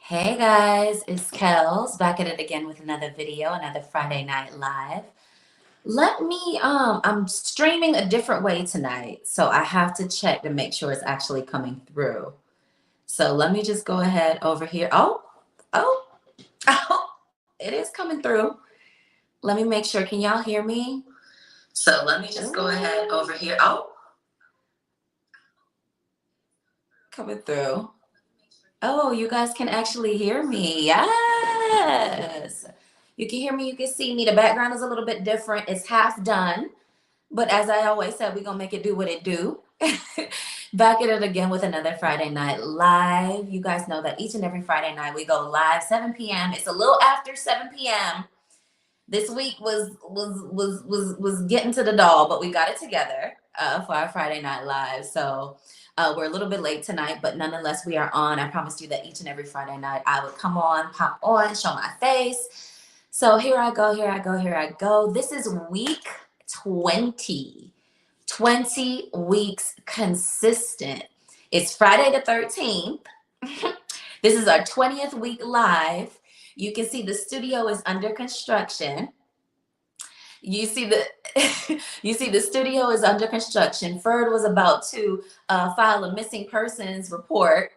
Hey guys, it's Kels back at it again with another video, another Friday Night Live. I'm streaming a different way tonight, so I have to check to make sure it's actually coming through. So let me just go ahead over here. Oh, oh, it is coming through. Let me make sure. Can y'all hear me? So let me just go ahead over here. Oh, coming through. Oh, you guys can actually hear me. Yes. You can hear me. You can see me. The background is a little bit different. It's half done. But as I always said, we're going to make it do what it do. Back at it again with another Friday Night Live. You guys know that each and every Friday night we go live 7 p.m. It's a little after 7 p.m. This week was getting to the doll, but we got it together for our Friday Night Live. So we're a little bit late tonight, but nonetheless, we are on. I promised you that each and every Friday night I would come on, pop on, show my face. So here I go, here I go, here I go. This is week 20. 20 weeks consistent. It's Friday the 13th. This is our 20th week live. You can see the studio is under construction. You see the studio is under construction. Ferd was about to file a missing persons report.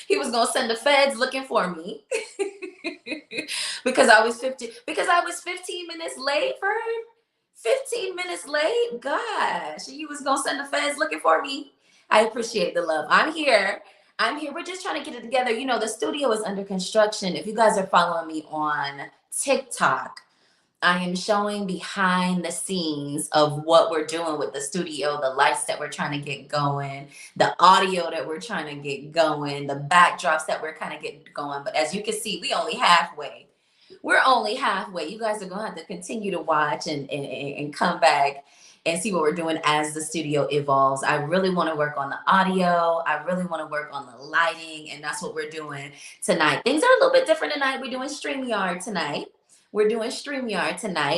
He was gonna send the feds looking for me because I was 15 minutes late, Ferd. 15 minutes late. Gosh, he was gonna send the feds looking for me. I appreciate the love. I'm here. We're just trying to get it together. You know, the studio is under construction. If you guys are following me on TikTok, I am showing behind the scenes of what we're doing with the studio, the lights that we're trying to get going, the audio that we're trying to get going, the backdrops that we're kind of getting going. But as you can see, we're only halfway. You guys are going to have to continue to watch and come back and see what we're doing as the studio evolves. I really want to work on the audio. I really want to work on the lighting, and that's what we're doing tonight. Things are a little bit different tonight. We're doing StreamYard tonight.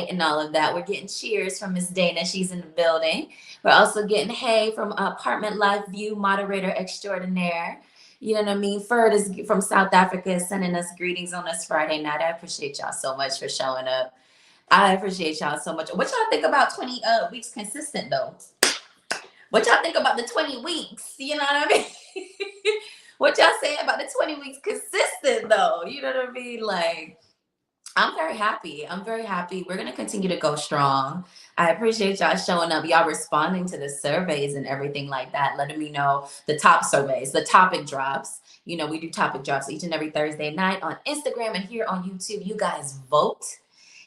And all of that. We're getting cheers from Miss Dana. She's in the building. We're also getting hey from Apartment Life View moderator extraordinaire. You know what I mean? Ferd is from South Africa is sending us greetings on this Friday night. I appreciate y'all so much for showing up. I appreciate y'all so much. What y'all think about 20 weeks consistent though? What y'all think about the 20 weeks? You know what I mean? What y'all say about the 20 weeks consistent though? You know what I mean? Like, I'm very happy. We're going to continue to go strong. I appreciate y'all showing up, y'all responding to the surveys and everything like that, letting me know the top surveys, the topic drops. You know, we do topic drops each and every Thursday night on Instagram and here on YouTube. You guys vote.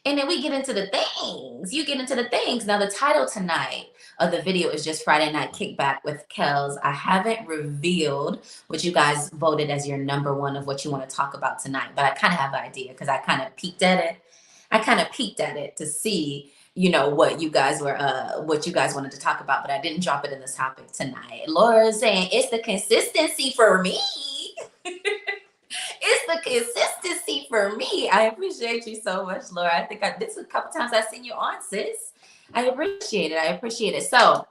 And then we get into the things. You get into the things. Now, the title tonight of the video is just Friday Night Kickback with Kels. I haven't revealed what you guys voted as your number one of what you want to talk about tonight, but I kind of have an idea because I kind of peeked at it. To see, you know, what you guys wanted to talk about, but I didn't drop it in the topic tonight. Laura's saying it's the consistency for me. It's the consistency for me. I appreciate you so much, Laura. I think this is a couple times I've seen you on, sis. I appreciate it. So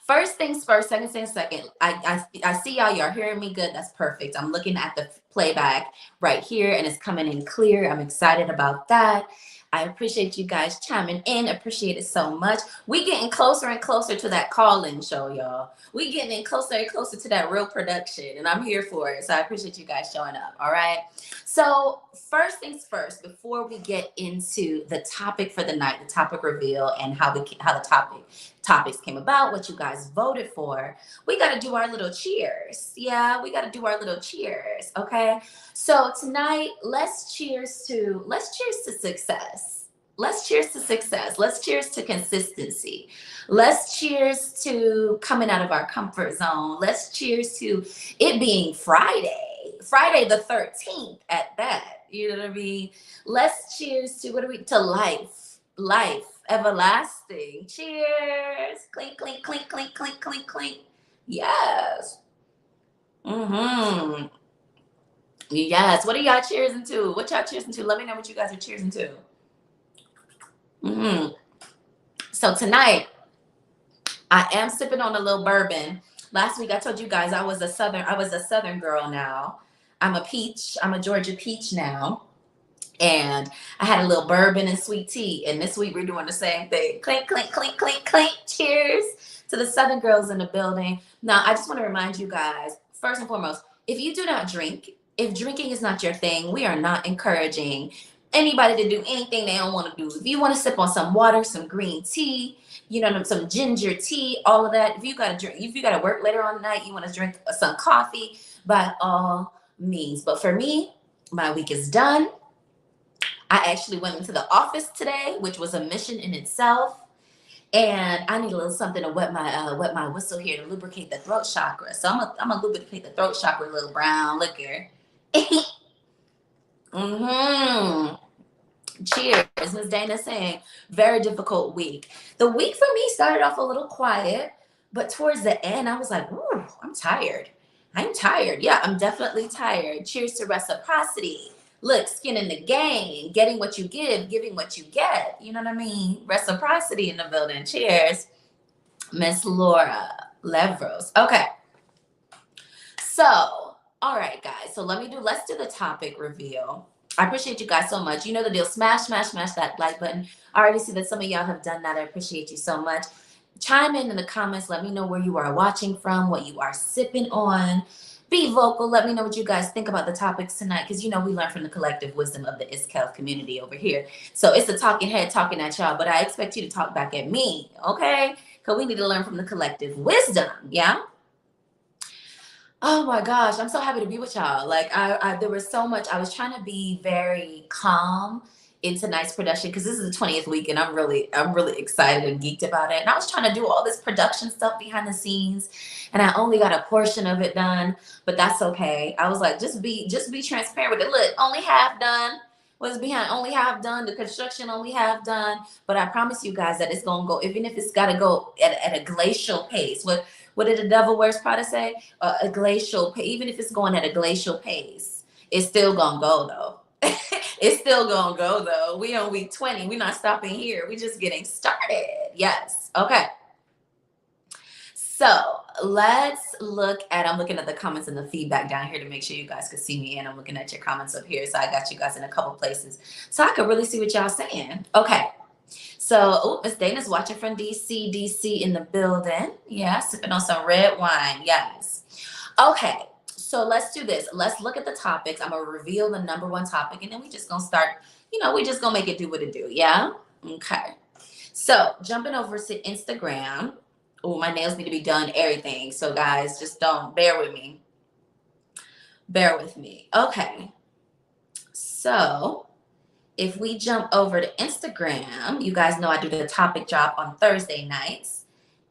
first things first, second things second. I see y'all. You're hearing me good. That's perfect. I'm looking at the playback right here, and it's coming in clear. I'm excited about that. I appreciate you guys chiming in. Appreciate it so much. We getting closer and closer to that call-in show, y'all. We getting in closer and closer to that real production, and I'm here for it. So I appreciate you guys showing up. All right. So first things first, before we get into the topic for the night, the topic reveal, and how the topics came about, what you guys voted for, we got to do our little cheers. Yeah, we got to do our little cheers. Okay. So tonight, let's cheers to success. Let's cheers to success. Let's cheers to consistency. Let's cheers to coming out of our comfort zone. Let's cheers to it being Friday the 13th at that. You know what I mean? Let's cheers to life, everlasting. Cheers. Clink, clink, clink, clink, clink, clink, clink. Yes. Mm-hmm. Yes. What are y'all cheersing to? What y'all cheersing to? Let me know what you guys are cheersing to. Mm-hmm. So tonight, I am sipping on a little bourbon. Last week I told you guys I was a southern girl now. I'm a peach. I'm a Georgia peach now. And I had a little bourbon and sweet tea. And this week we're doing the same thing. Clink, clink, clink, clink, clink. Cheers to the Southern girls in the building. Now, I just want to remind you guys, first and foremost, if you do not drink, if drinking is not your thing, we are not encouraging anybody to do anything they don't want to do. If you want to sip on some water, some green tea, you know, some ginger tea, all of that. If you got to drink, if you got to work later on tonight, you want to drink some coffee, by all means. But for me, my week is done. I actually went into the office today, which was a mission in itself. And I need a little something to wet my whistle here to lubricate the throat chakra. So I'm gonna lubricate the throat chakra with a little brown liquor. Mm-hmm. Cheers. Miss Dana saying, very difficult week. The week for me started off a little quiet, but towards the end, I was like, ooh, I'm tired. I'm tired. Yeah, I'm definitely tired. Cheers to reciprocity. Look, skin in the game, getting what you give, giving what you get. You know what I mean? Reciprocity in the building. Cheers. Miss Laura Levros. Okay. So, all right, guys. So let's do the topic reveal. I appreciate you guys so much. You know the deal. Smash, smash, smash that like button. I already see that some of y'all have done that. I appreciate you so much. Chime in the comments. Let me know where you are watching from, what you are sipping on. Be vocal. Let me know what you guys think about the topics tonight, because you know we learn from the collective wisdom of the ISKELF community over here. So it's the talking head talking at y'all, but I expect you to talk back at me, okay? Because we need to learn from the collective wisdom, yeah? Oh my gosh, I'm so happy to be with y'all. Like there was so much. I was trying to be very calm in tonight's production because this is the 20th week and I'm really excited and geeked about it. And I was trying to do all this production stuff behind the scenes and I only got a portion of it done, but that's okay. I was like, just be transparent with it. Look, only half done. What's behind only half done, the construction only half done. But I promise you guys that it's gonna go, even if it's gotta go at a glacial pace. What did the Devil Wears Prada say? A glacial pace. Even if it's going at a glacial pace, it's still gonna go though. It's still gonna go though. We on week 20. We're not stopping here. We're just getting started. Yes. Okay. So let's look at, I'm looking at the comments and the feedback down here to make sure you guys can see me, and I'm looking at your comments up here. So I got you guys in a couple places so I could really see what y'all saying. Okay. So, Miss Dana's watching from DC in the building. Yeah, sipping on some red wine. Yes. Okay. So let's do this. Let's look at the topics. I'm going to reveal the number one topic and then we just going to start, we just going to make it do what it do. Yeah. Okay. So jumping over to Instagram. Oh, my nails need to be done, everything. So guys, just don't bear with me. Bear with me. Okay. So if we jump over to Instagram, you guys know I do the topic drop on Thursday nights.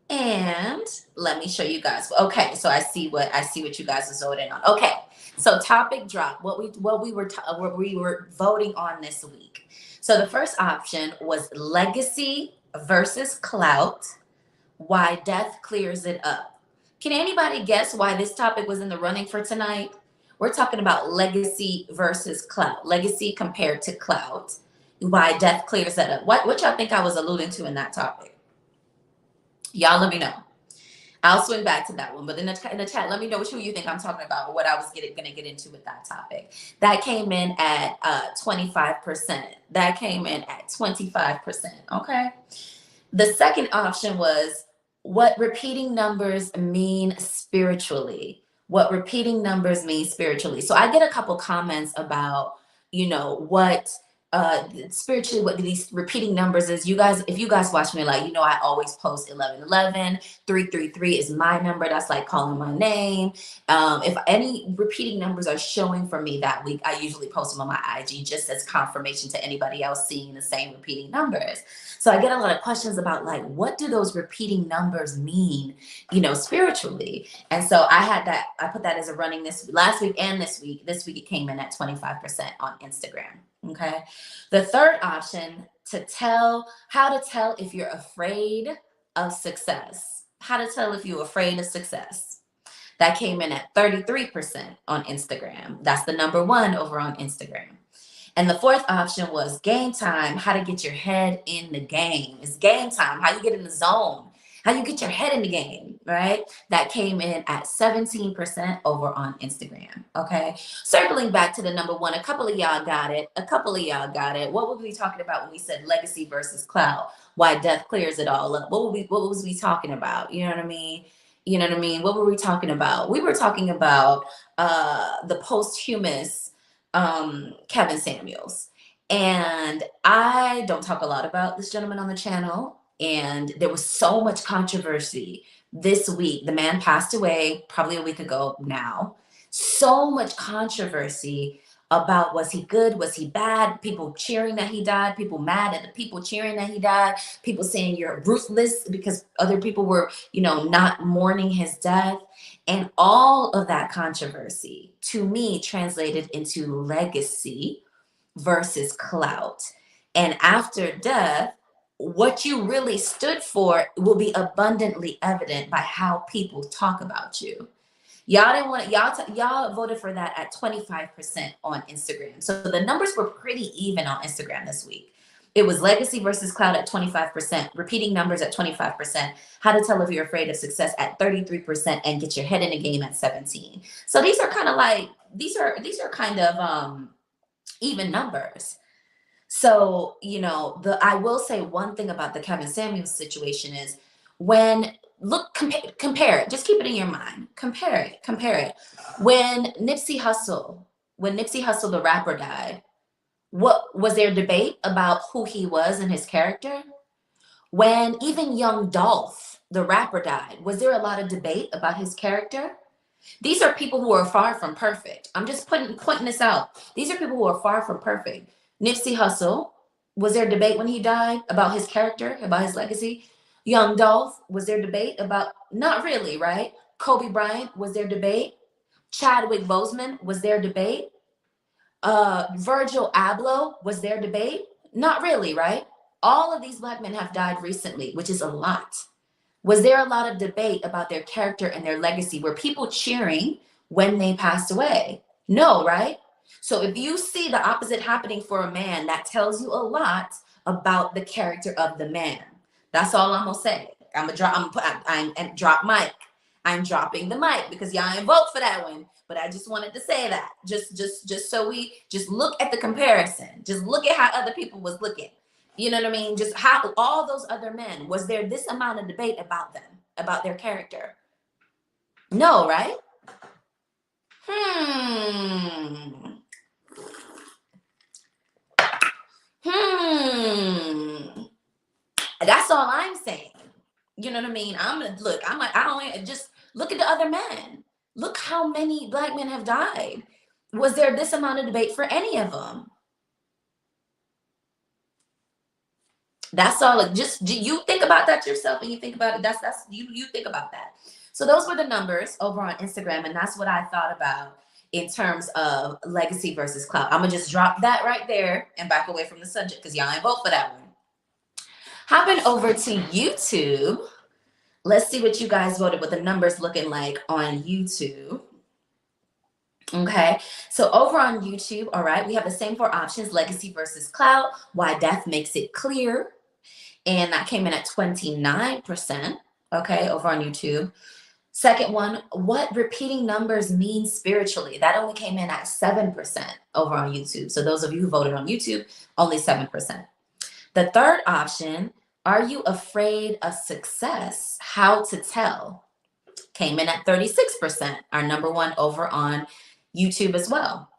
And let me show you guys. Okay, so I see what you guys are voting on. Okay, so topic drop. What we were voting on this week. So the first option was legacy versus clout. Why death clears it up. Can anybody guess why this topic was in the running for tonight? We're talking about legacy versus clout. Legacy compared to clout. Why death clears that up. What y'all think I was alluding to in that topic? Y'all let me know. I'll swing back to that one. But in the chat, let me know who you think I'm talking about or what I was going to get into with that topic. That came in at 25%. That came in at 25%. Okay. The second option was what repeating numbers mean spiritually. What repeating numbers mean spiritually. So I get a couple comments about, what spiritually what these repeating numbers is. You guys, if you guys watch me, I always post 1111. 333 is my number. That's like calling my name. If any repeating numbers are showing for me that week, I usually post them on my IG just as confirmation to anybody else seeing the same repeating numbers. So I get a lot of questions about what do those repeating numbers mean, spiritually. And so I put that as a running this last week and this week. This week it came in at 25% on Instagram. Okay. The third option, how to tell if you're afraid of success. How to tell if you're afraid of success. That came in at 33% on Instagram. That's the number one over on Instagram. And the fourth option was game time, how to get your head in the game. It's game time, how you get in the zone, how you get your head in the game, right? That came in at 17% over on Instagram. Okay. Circling back to the number one, a couple of y'all got it. A couple of y'all got it. What were we talking about when we said legacy versus clout? Why death clears it all up? What was we talking about? You know what I mean? You know what I mean? What were we talking about? We were talking about the posthumous Kevin Samuels. And I don't talk a lot about this gentleman on the channel. And there was so much controversy this week. The man passed away probably a week ago now. So much controversy about, was he good? Was he bad? People cheering that he died. People mad at the people cheering that he died. People saying you're ruthless because other people were, not mourning his death. And all of that controversy, to me, translated into legacy versus clout. And after death, what you really stood for will be abundantly evident by how people talk about you. Y'all didn't want y'all voted for that at 25% on Instagram. So the numbers were pretty even on Instagram this week. It was legacy versus clout at 25%, repeating numbers at 25%, how to tell if you're afraid of success at 33%, and get your head in the game at 17. So these are kind of like, these are kind of even numbers. So, I will say one thing about the Kevin Samuels situation is compare it, just keep it in your mind. Compare it. When Nipsey Hussle, the rapper, died, what was there debate about who he was and his character? When even young Dolph, the rapper, died, was there a lot of debate about his character? These are people who are far from perfect. I'm just pointing this out. These are people who are far from perfect. Nipsey Hussle, was there debate when he died about his character, about his legacy? Young Dolph, was there debate about? Not really, right? Kobe Bryant, was there debate? Chadwick Boseman, was there debate? Virgil Abloh, was there debate? Not really, right? All of these Black men have died recently, which is a lot. Was there a lot of debate about their character and their legacy? Were people cheering when they passed away? No, right? So if you see the opposite happening for a man, that tells you a lot about the character of the man. That's all I'm gonna say. I'm drop mic. I'm dropping the mic because y'all ain't vote for that one. But I just wanted to say that. Just so we just look at the comparison. Just look at how other people was looking. You know what I mean? Just how all those other men, was there this amount of debate about them, about their character? No, right? That's all I'm saying. You know what I mean? I don't just look at the other men. Look how many Black men have died. Was there this amount of debate for any of them? That's all. Just you think about that yourself, and you think about it. That's you think about that. So those were the numbers over on Instagram, and that's what I thought about in terms of legacy versus clout. I'm gonna just drop that right there and back away from the subject because y'all ain't vote for that one. Hopping over to YouTube. Let's see what you guys voted, what the numbers looking like on YouTube. Okay, so over on YouTube, all right, we have the same four options: legacy versus clout, why death makes it clear. And that came in at 29%, okay, over on YouTube. Second one, what repeating numbers mean spiritually. That only came in at 7% over on YouTube. So those of you who voted on YouTube, only 7%. The third option, are you afraid of success? How to tell, came in at 36%, our number one over on YouTube as well.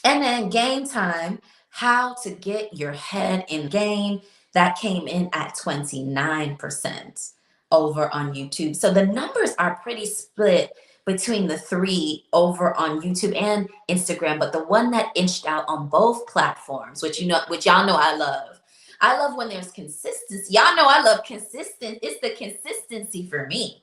And then game time, how to get your head in game, that came in at 29% over on YouTube. So the numbers are pretty split between the three over on YouTube and Instagram, but the one that inched out on both platforms, which y'all know I love. I love when there's consistency. Y'all know I love consistent. It's the consistency for me.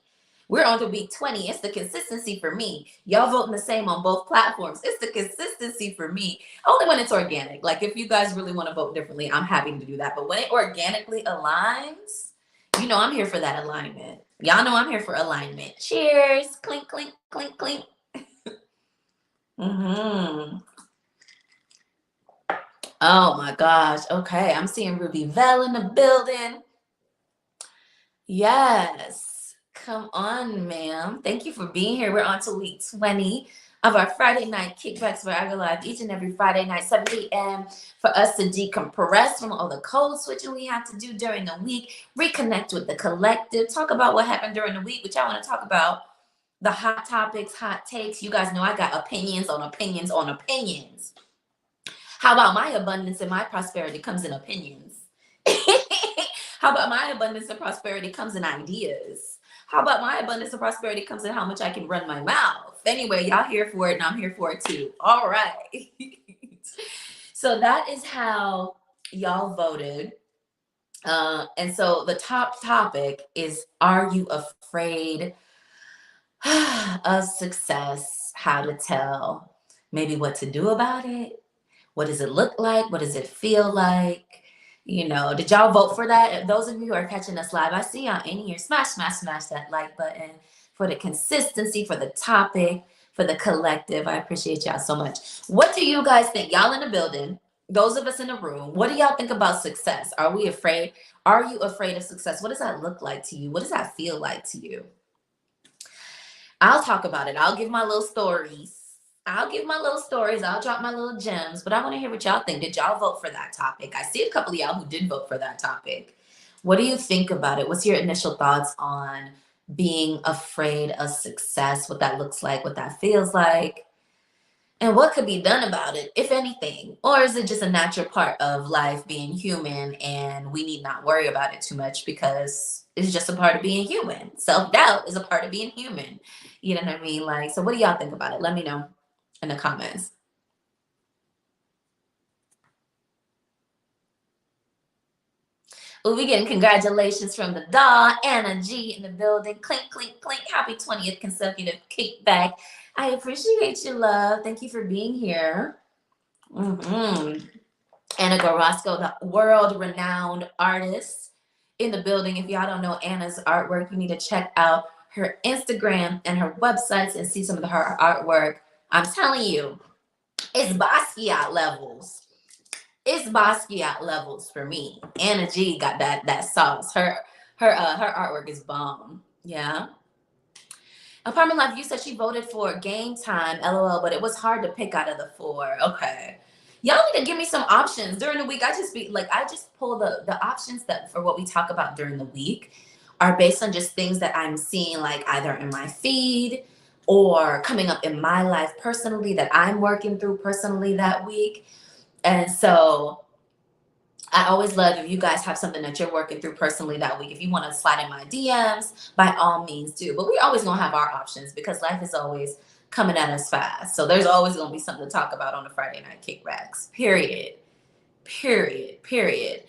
We're on to week 20. It's the consistency for me. Y'all voting the same on both platforms. It's the consistency for me. Only when it's organic. Like if you guys really want to vote differently, I'm happy to do that. But when it organically aligns, I'm here for that alignment. Y'all know I'm here for alignment. Cheers. Clink, clink, clink, clink. Oh my gosh. Okay. I'm seeing Ruby Bell in the building. Yes. Come on, ma'am. Thank you for being here. We're on to week 20 of our Friday night kickbacks where I go live each and every Friday night, 7 p.m. for us to decompress from all the code switching we have to do during the week, reconnect with the collective, talk about what happened during the week, which I want to talk about the hot topics, hot takes. You guys know I got opinions on opinions on opinions. How about my abundance and my prosperity comes in opinions? How about my abundance and prosperity comes in ideas? How about my abundance and prosperity comes in how much I can run my mouth? Anyway, y'all here for it and I'm here for it too. All right. So that is how y'all voted. And so the top topic is, are you afraid of success? How to tell? Maybe what to do about it? What does it look like? What does it feel like? You know, did y'all vote for that? Those of you who are catching us live, I see y'all in here. Smash, smash, smash that like button for the consistency, for the topic, for the collective. I appreciate y'all so much. What do you guys think? Y'all in the building, those of us in the room, what do y'all think about success? Are we afraid? Are you afraid of success? What does that look like to you? What does that feel like to you? I'll talk about it. I'll give my little stories. I'll give my little stories. I'll drop my little gems, but I want to hear what y'all think. Did y'all vote for that topic? I see a couple of y'all who did vote for that topic. What do you think about it? What's your initial thoughts on being afraid of success? What that looks like, what that feels like, and what could be done about it, if anything? Or is it just a natural part of life being human and we need not worry about it too much because it's just a part of being human? Self-doubt is a part of being human. You know what I mean? Like, so what do y'all think about it? Let me know in the comments. Well, we getting congratulations from the doll, Anna G in the building. Clink, clink, clink. Happy 20th consecutive kickback. I appreciate you, love. Thank you for being here. Anna Gorosco, the world-renowned artist in the building. If y'all don't know Anna's artwork, you need to check out her Instagram and her websites and see some of her artwork. I'm telling you, it's Basquiat levels. It's Basquiat levels for me. Anna G got that sauce. Her artwork is bomb. Yeah. Apartment Life, you said she voted for Game Time, LOL, but it was hard to pick out of the four. Okay. Y'all need to give me some options during the week. I just pull the options that for what we talk about during the week are based on just things that I'm seeing, like either in my feed or coming up in my life personally that I'm working through personally that week. And so I always love if you guys have something that you're working through personally that week. If you want to slide in my DMs, by all means do. But we always gonna have our options because life is always coming at us fast. So there's always gonna be something to talk about on the Friday night kickbacks. Period. Period. Period.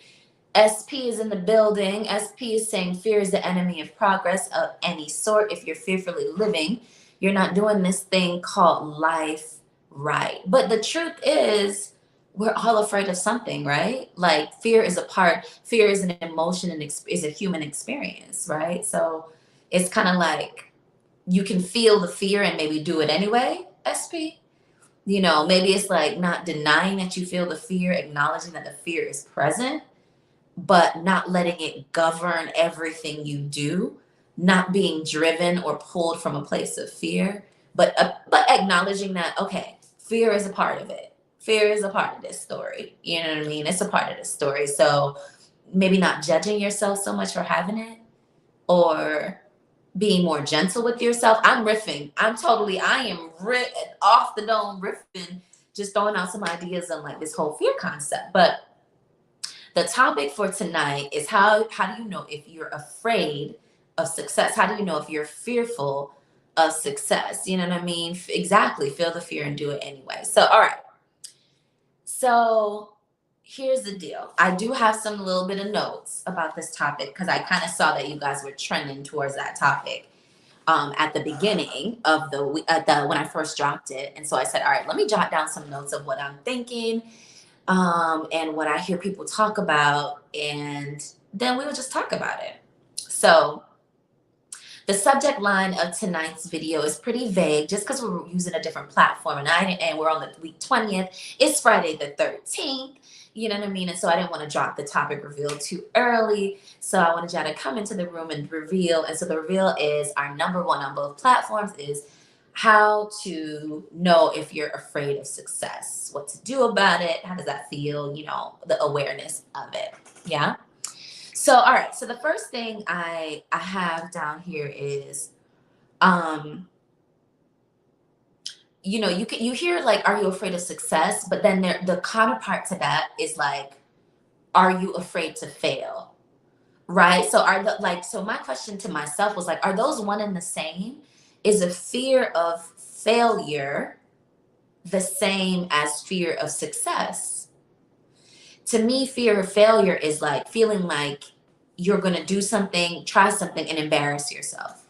SP is in the building. SP is saying fear is the enemy of progress of any sort. If you're fearfully living, you're not doing this thing called life right. But the truth is, we're all afraid of something, right? Like fear is an emotion and is a human experience, right? So it's kind of like you can feel the fear and maybe do it anyway, SP. You know, maybe it's like not denying that you feel the fear, acknowledging that the fear is present, but not letting it govern everything you do, not being driven or pulled from a place of fear, but acknowledging that, okay, fear is a part of it. Fear is a part of this story. You know what I mean? It's a part of this story. So maybe not judging yourself so much for having it, or being more gentle with yourself. I'm riffing. I am off the dome riffing, just throwing out some ideas on like this whole fear concept. But the topic for tonight is how do you know if you're afraid of success? How do you know if you're fearful of success? You know what I mean? Exactly. Feel the fear and do it anyway. So, all right. So here's the deal. I do have some little bit of notes about this topic because I kind of saw that you guys were trending towards that topic at the beginning of when I first dropped it. And so I said, all right, let me jot down some notes of what I'm thinking and what I hear people talk about, and then we will just talk about it. So the subject line of tonight's video is pretty vague just because we're using a different platform, and we're on the week 20th. It's Friday the 13th. You know what I mean? And so I didn't want to drop the topic reveal too early. So I wanted y'all to come into the room and reveal. And so the reveal is our number one on both platforms is how to know if you're afraid of success, what to do about it, how does that feel, you know, the awareness of it. Yeah. So, all right. So the first thing I have down here is, you know, you hear like, are you afraid of success? But then the counterpart to that is like, are you afraid to fail? Right. So so my question to myself was like, are those one and the same? Is a fear of failure the same as fear of success? To me, fear of failure is like feeling like you're going to do something, try something, and embarrass yourself.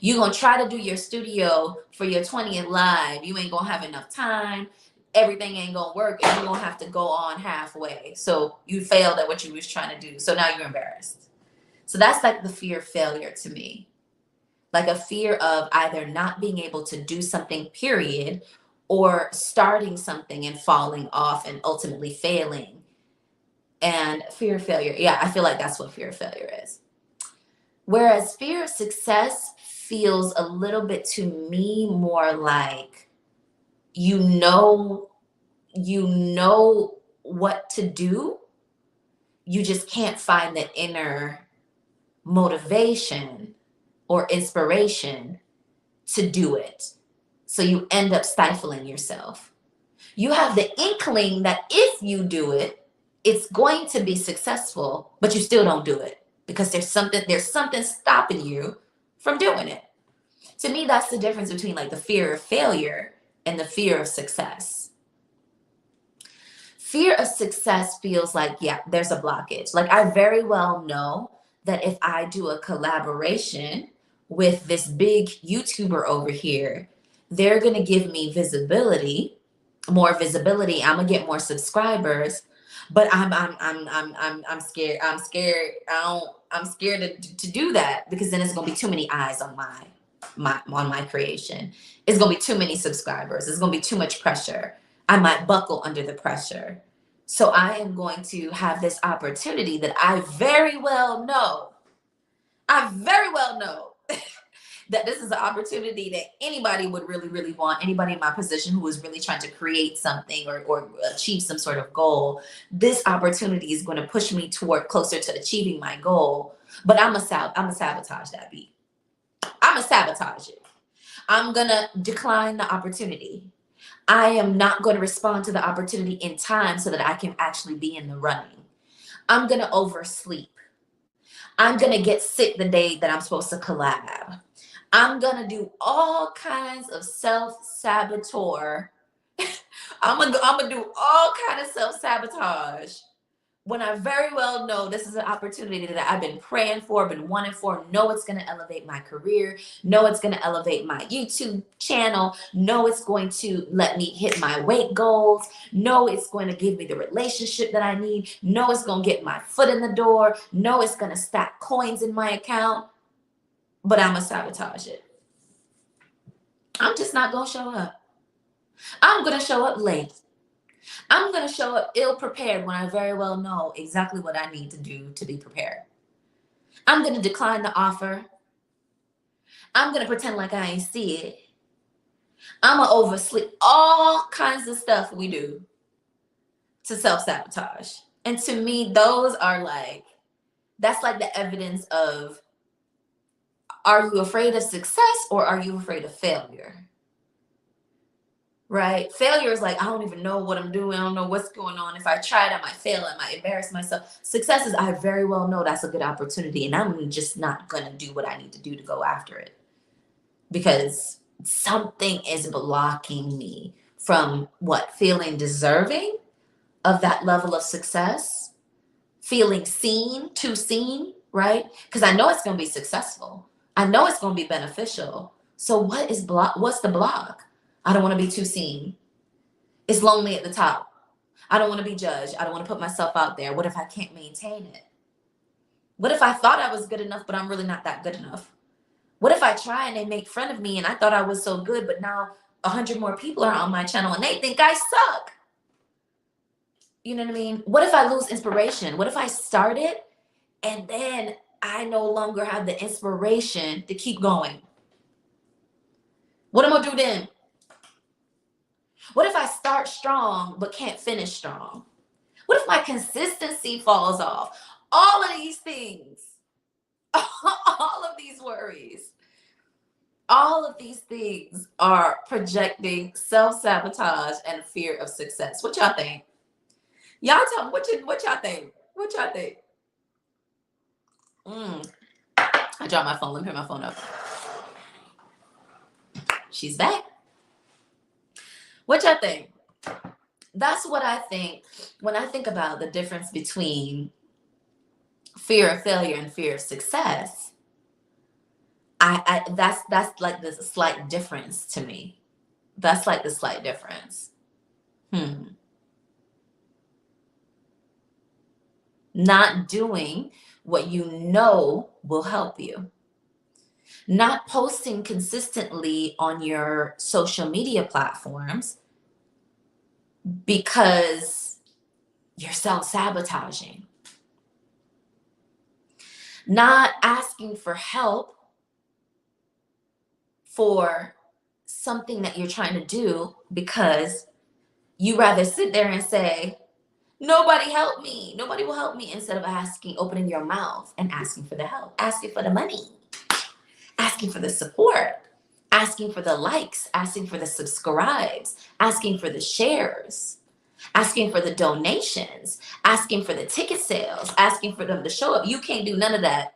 You're going to try to do your studio for your 20th live. You ain't going to have enough time. Everything ain't going to work, and you're going to have to go on halfway. So you failed at what you was trying to do. So now you're embarrassed. So that's like the fear of failure to me. Like a fear of either not being able to do something, period, or starting something and falling off and ultimately failing. And fear of failure. Yeah, I feel like that's what fear of failure is. Whereas fear of success feels a little bit to me more like you know what to do. You just can't find the inner motivation or inspiration to do it. So you end up stifling yourself. You have the inkling that if you do it, it's going to be successful, but you still don't do it because there's something stopping you from doing it. To me, that's the difference between like the fear of failure and the fear of success. Fear of success feels like, yeah, there's a blockage. Like I very well know that if I do a collaboration with this big YouTuber over here, they're going to give me visibility, more visibility. I'm going to get more subscribers, but I'm scared. I'm scared. I'm scared to do that because then it's going to be too many eyes on my creation. It's going to be too many subscribers. It's going to be too much pressure. I might buckle under the pressure. So I am going to have this opportunity that I very well know that this is an opportunity that anybody would really, really want. Anybody in my position who is really trying to create something or achieve some sort of goal. This opportunity is going to push me toward closer to achieving my goal. But I'm a sabotage that beat. I'm a sabotage it. I'm going to decline the opportunity. I am not going to respond to the opportunity in time so that I can actually be in the running. I'm going to oversleep. I'm going to get sick the day that I'm supposed to collab. I'm going to do all kinds of self-sabotage. I'm going to do all kinds of self-sabotage when I very well know this is an opportunity that I've been praying for, been wanting for, know it's going to elevate my career, know it's going to elevate my YouTube channel, know it's going to let me hit my weight goals, know it's going to give me the relationship that I need, know it's going to get my foot in the door, know it's going to stack coins in my account, but I'm going to sabotage it. I'm just not going to show up. I'm going to show up late. I'm going to show up ill-prepared when I very well know exactly what I need to do to be prepared. I'm going to decline the offer. I'm going to pretend like I ain't see it. I'm going to oversleep. All kinds of stuff we do to self-sabotage. And to me, those are like, that's like the evidence of, are you afraid of success or are you afraid of failure? Right? Failure is like, I don't even know what I'm doing. I don't know what's going on. If I try it, I might fail. I might embarrass myself. Success is, I very well know that's a good opportunity. And I'm just not going to do what I need to do to go after it. Because something is blocking me from feeling deserving of that level of success. Feeling too seen, right? Because I know it's going to be successful. I know it's going to be beneficial. So what's the block? I don't want to be too seen. It's lonely at the top. I don't want to be judged. I don't want to put myself out there. What if I can't maintain it? What if I thought I was good enough, but I'm really not that good enough? What if I try and they make fun of me and I thought I was so good, but now 100 more people are on my channel and they think I suck? You know what I mean? What if I lose inspiration? What if I start it and then I no longer have the inspiration to keep going? What am I gonna do then? What if I start strong but can't finish strong? What if my consistency falls off? All of these things, all of these worries, all of these things are projecting self-sabotage and fear of success. What y'all think? Y'all tell me what y'all think? What y'all think? I dropped my phone. Let me pick my phone up. She's back. What y'all think? That's what I think when I think about the difference between fear of failure and fear of success. That's like this slight difference to me. That's like the slight difference. Not doing what you know will help you. Not posting consistently on your social media platforms because you're self-sabotaging. Not asking for help for something that you're trying to do because you rather sit there and say, nobody help me. Nobody will help me, instead of opening your mouth and asking for the help, asking for the money, asking for the support, asking for the likes, asking for the subscribes, asking for the shares, asking for the donations, asking for the ticket sales, asking for them to show up. You can't do none of that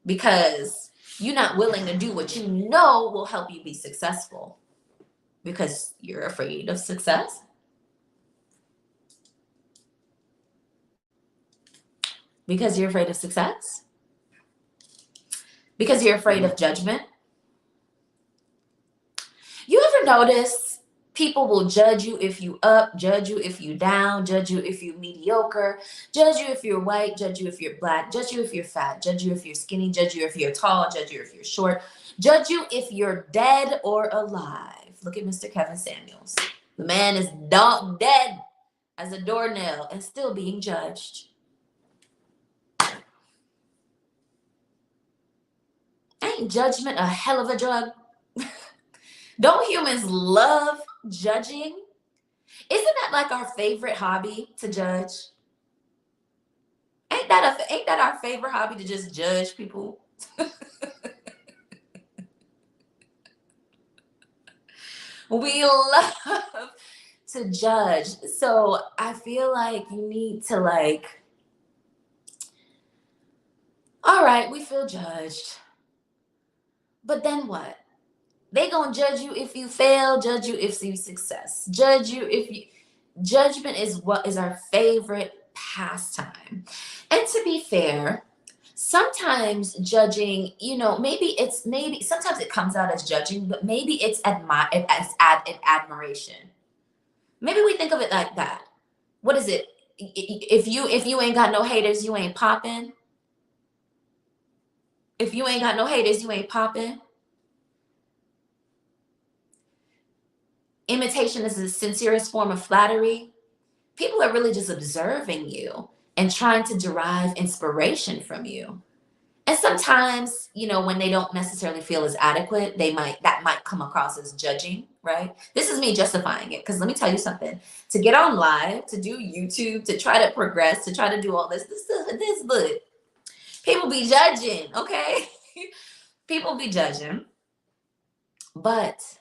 because you're not willing to do what you know will help you be successful because you're afraid of success. Because you're afraid of success? Because you're afraid of judgment? You ever notice people will judge you if you up, judge you if you down, judge you if you're mediocre, judge you if you're white, judge you if you're black, judge you if you're fat, judge you if you're skinny, judge you if you're tall, judge you if you're short, judge you if you're dead or alive. Look at Mr. Kevin Samuels. The man is dead as a doornail and still being judged. Ain't judgment a hell of a drug? Don't humans love judging? Isn't that like our favorite hobby, to judge? Ain't that our favorite hobby, to just judge people? We love to judge. So I feel like you need to all right, we feel judged. But then what? They gonna judge you if you fail, judge you if you success, judge you if you. Judgment is what is our favorite pastime. And to be fair, sometimes judging, maybe sometimes it comes out as judging, but maybe it's admiration. Maybe we think of it like that. What is it? If you ain't got no haters, you ain't popping. If you ain't got no haters, you ain't popping. Imitation is the sincerest form of flattery. People are really just observing you and trying to derive inspiration from you. And sometimes, when they don't necessarily feel as adequate, that might come across as judging, right? This is me justifying it, because let me tell you something. To get on live, to do YouTube, to try to progress, to try to do all this look. People be judging, okay? People be judging. But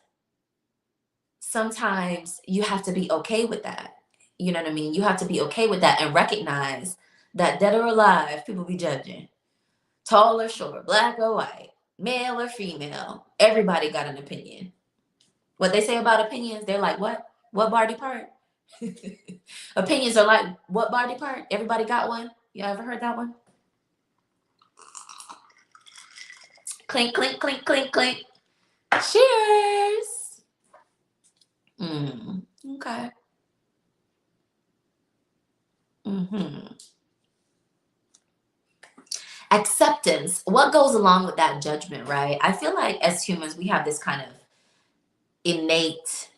sometimes you have to be okay with that. You know what I mean? You have to be okay with that and recognize that, dead or alive, people be judging. Tall or short, black or white, male or female, everybody got an opinion. What they say about opinions, they're like, what? What body part? Opinions are like, what body part? Everybody got one? You ever heard that one? Clink, clink, clink, clink, clink. Cheers. Okay. Acceptance. What goes along with that judgment, right? I feel like as humans, we have this kind of innate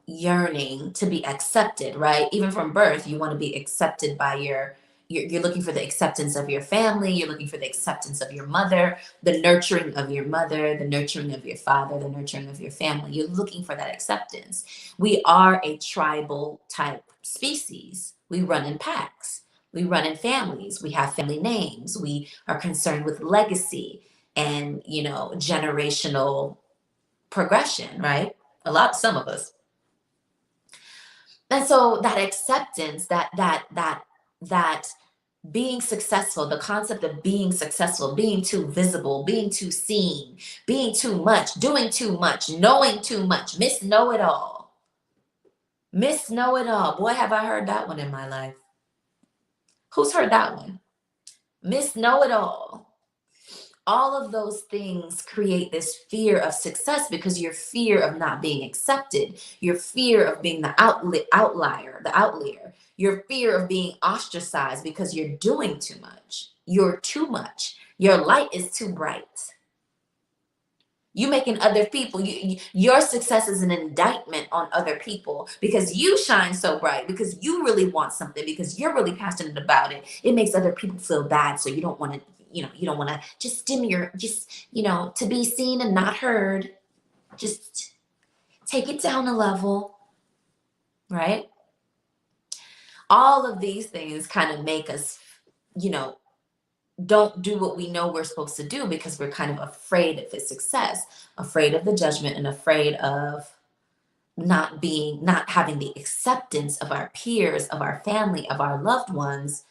yearning to be accepted, right? Even from birth, you want to be accepted by you're looking for the acceptance of your family, you're looking for the acceptance of your mother, the nurturing of your mother, the nurturing of your father, the nurturing of your family. You're looking for that acceptance. We are a tribal type species. We run in packs. We run in families. We have family names. We are concerned with legacy and, generational progression, right? Some of us. And so that acceptance, that being successful, the concept of being successful, being too visible, being too seen, being too much, doing too much, knowing too much, Miss Know It All. Miss Know It All. Boy, have I heard that one in my life. Who's heard that one? Miss Know It All. All of those things create this fear of success because your fear of not being accepted, your fear of being the outlier, your fear of being ostracized because you're doing too much. You're too much. Your light is too bright. You making other people, your success is an indictment on other people because you shine so bright, because you really want something, because you're really passionate about it. It makes other people feel bad. So you don't want to, you don't want to just to be seen and not heard. Just take it down a level, right? All of these things kind of make us, don't do what we know we're supposed to do because we're kind of afraid of his success, afraid of the judgment, and afraid of not having the acceptance of our peers, of our family, of our loved ones,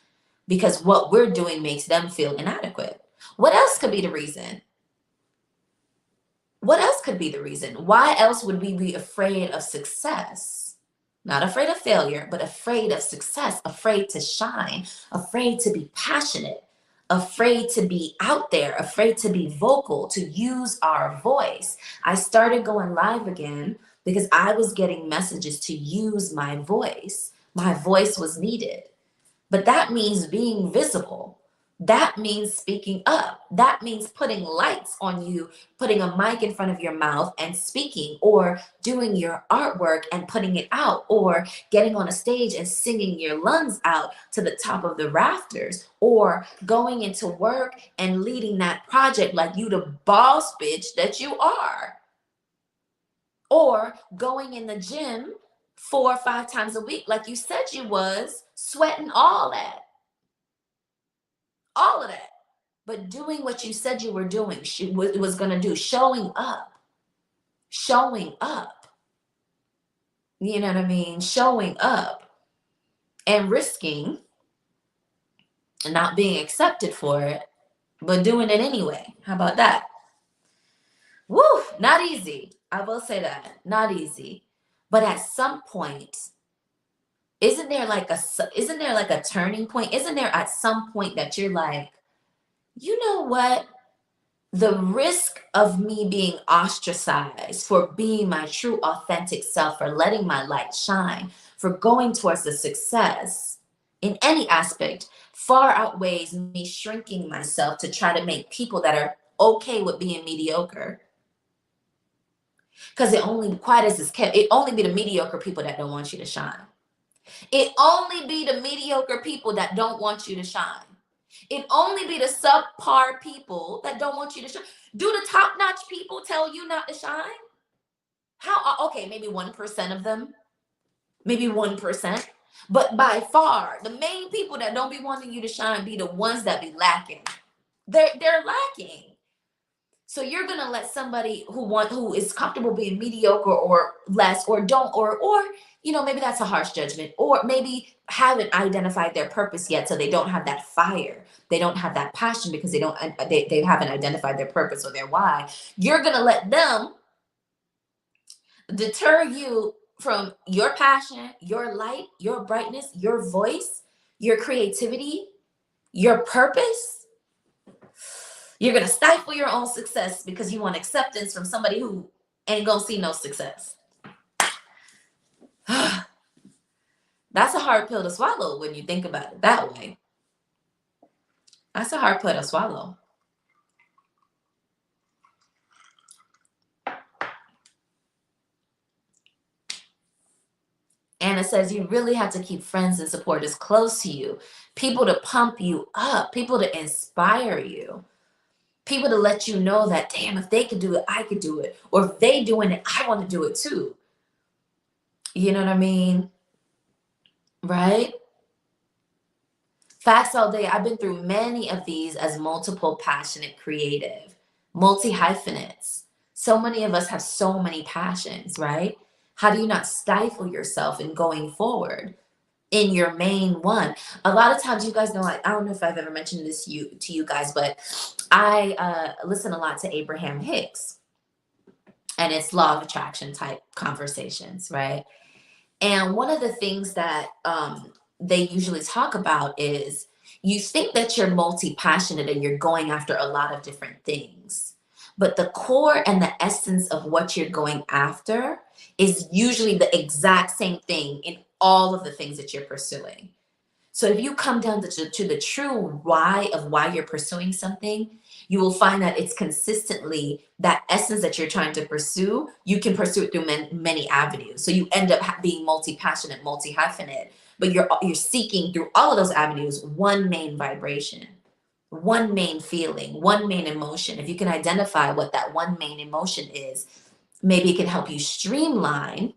because what we're doing makes them feel inadequate. What else could be the reason? What else could be the reason? Why else would we be afraid of success? Not afraid of failure, but afraid of success, afraid to shine, afraid to be passionate, afraid to be out there, afraid to be vocal, to use our voice. I started going live again because I was getting messages to use my voice. My voice was needed. But that means being visible. That means speaking up. That means putting lights on you, putting a mic in front of your mouth and speaking, or doing your artwork and putting it out, or getting on a stage and singing your lungs out to the top of the rafters, or going into work and leading that project like you the boss bitch that you are, or going in the gym 4 or 5 times a week like you said you was, sweating all of that, but doing what you said you were doing, was going to do, showing up, you know what I mean? Showing up and risking not being accepted for it, but doing it anyway. How about that? Woo, not easy. I will say that, not easy. But at some point, isn't there like a turning point? Isn't there at some point that you're like, you know what? The risk of me being ostracized for being my true authentic self, for letting my light shine, for going towards the success in any aspect far outweighs me shrinking myself to try to make people that are okay with being mediocre. Because it only be the mediocre people that don't want you to shine. It only be the mediocre people that don't want you to shine. It only be the subpar people that don't want you to shine. Do the top-notch people tell you not to shine? How? Okay, maybe 1% of them. Maybe 1%. But by far, the main people that don't be wanting you to shine be the ones that be lacking. They're lacking. So you're gonna let somebody who is comfortable being mediocre or less, or don't, or maybe that's a harsh judgment, or maybe haven't identified their purpose yet, so they don't have that fire, they don't have that passion because they haven't identified their purpose or their why. You're gonna let them deter you from your passion, your light, your brightness, your voice, your creativity, your purpose. You're going to stifle your own success because you want acceptance from somebody who ain't going to see no success. That's a hard pill to swallow when you think about it that way. That's a hard pill to swallow. it says you really have to keep friends and supporters close to you, people to pump you up, people to inspire you, people to let you know that, damn, if they could do it, I could do it. Or if they doing it, I want to do it too. You know what I mean? Right? Facts all day. I've been through many of these as multiple passionate creative, multi-hyphenates. So many of us have so many passions, right? How do you not stifle yourself in going forward in your main one? A lot of times, you guys know, I don't know if I've ever mentioned this to you guys, but I listen a lot to Abraham Hicks, and it's law of attraction type conversations, right? And one of the things that they usually talk about is, you think that you're multi-passionate and you're going after a lot of different things. But the core and the essence of what you're going after is usually the exact same thing in all of the things that you're pursuing. So if you come down to the true why of why you're pursuing something, you will find that it's consistently that essence that you're trying to pursue. You can pursue it through many avenues. So you end up being multi-passionate, multi-hyphenate, but you're seeking through all of those avenues one main vibration, one main feeling, one main emotion. If you can identify what that one main emotion is, maybe it can help you streamline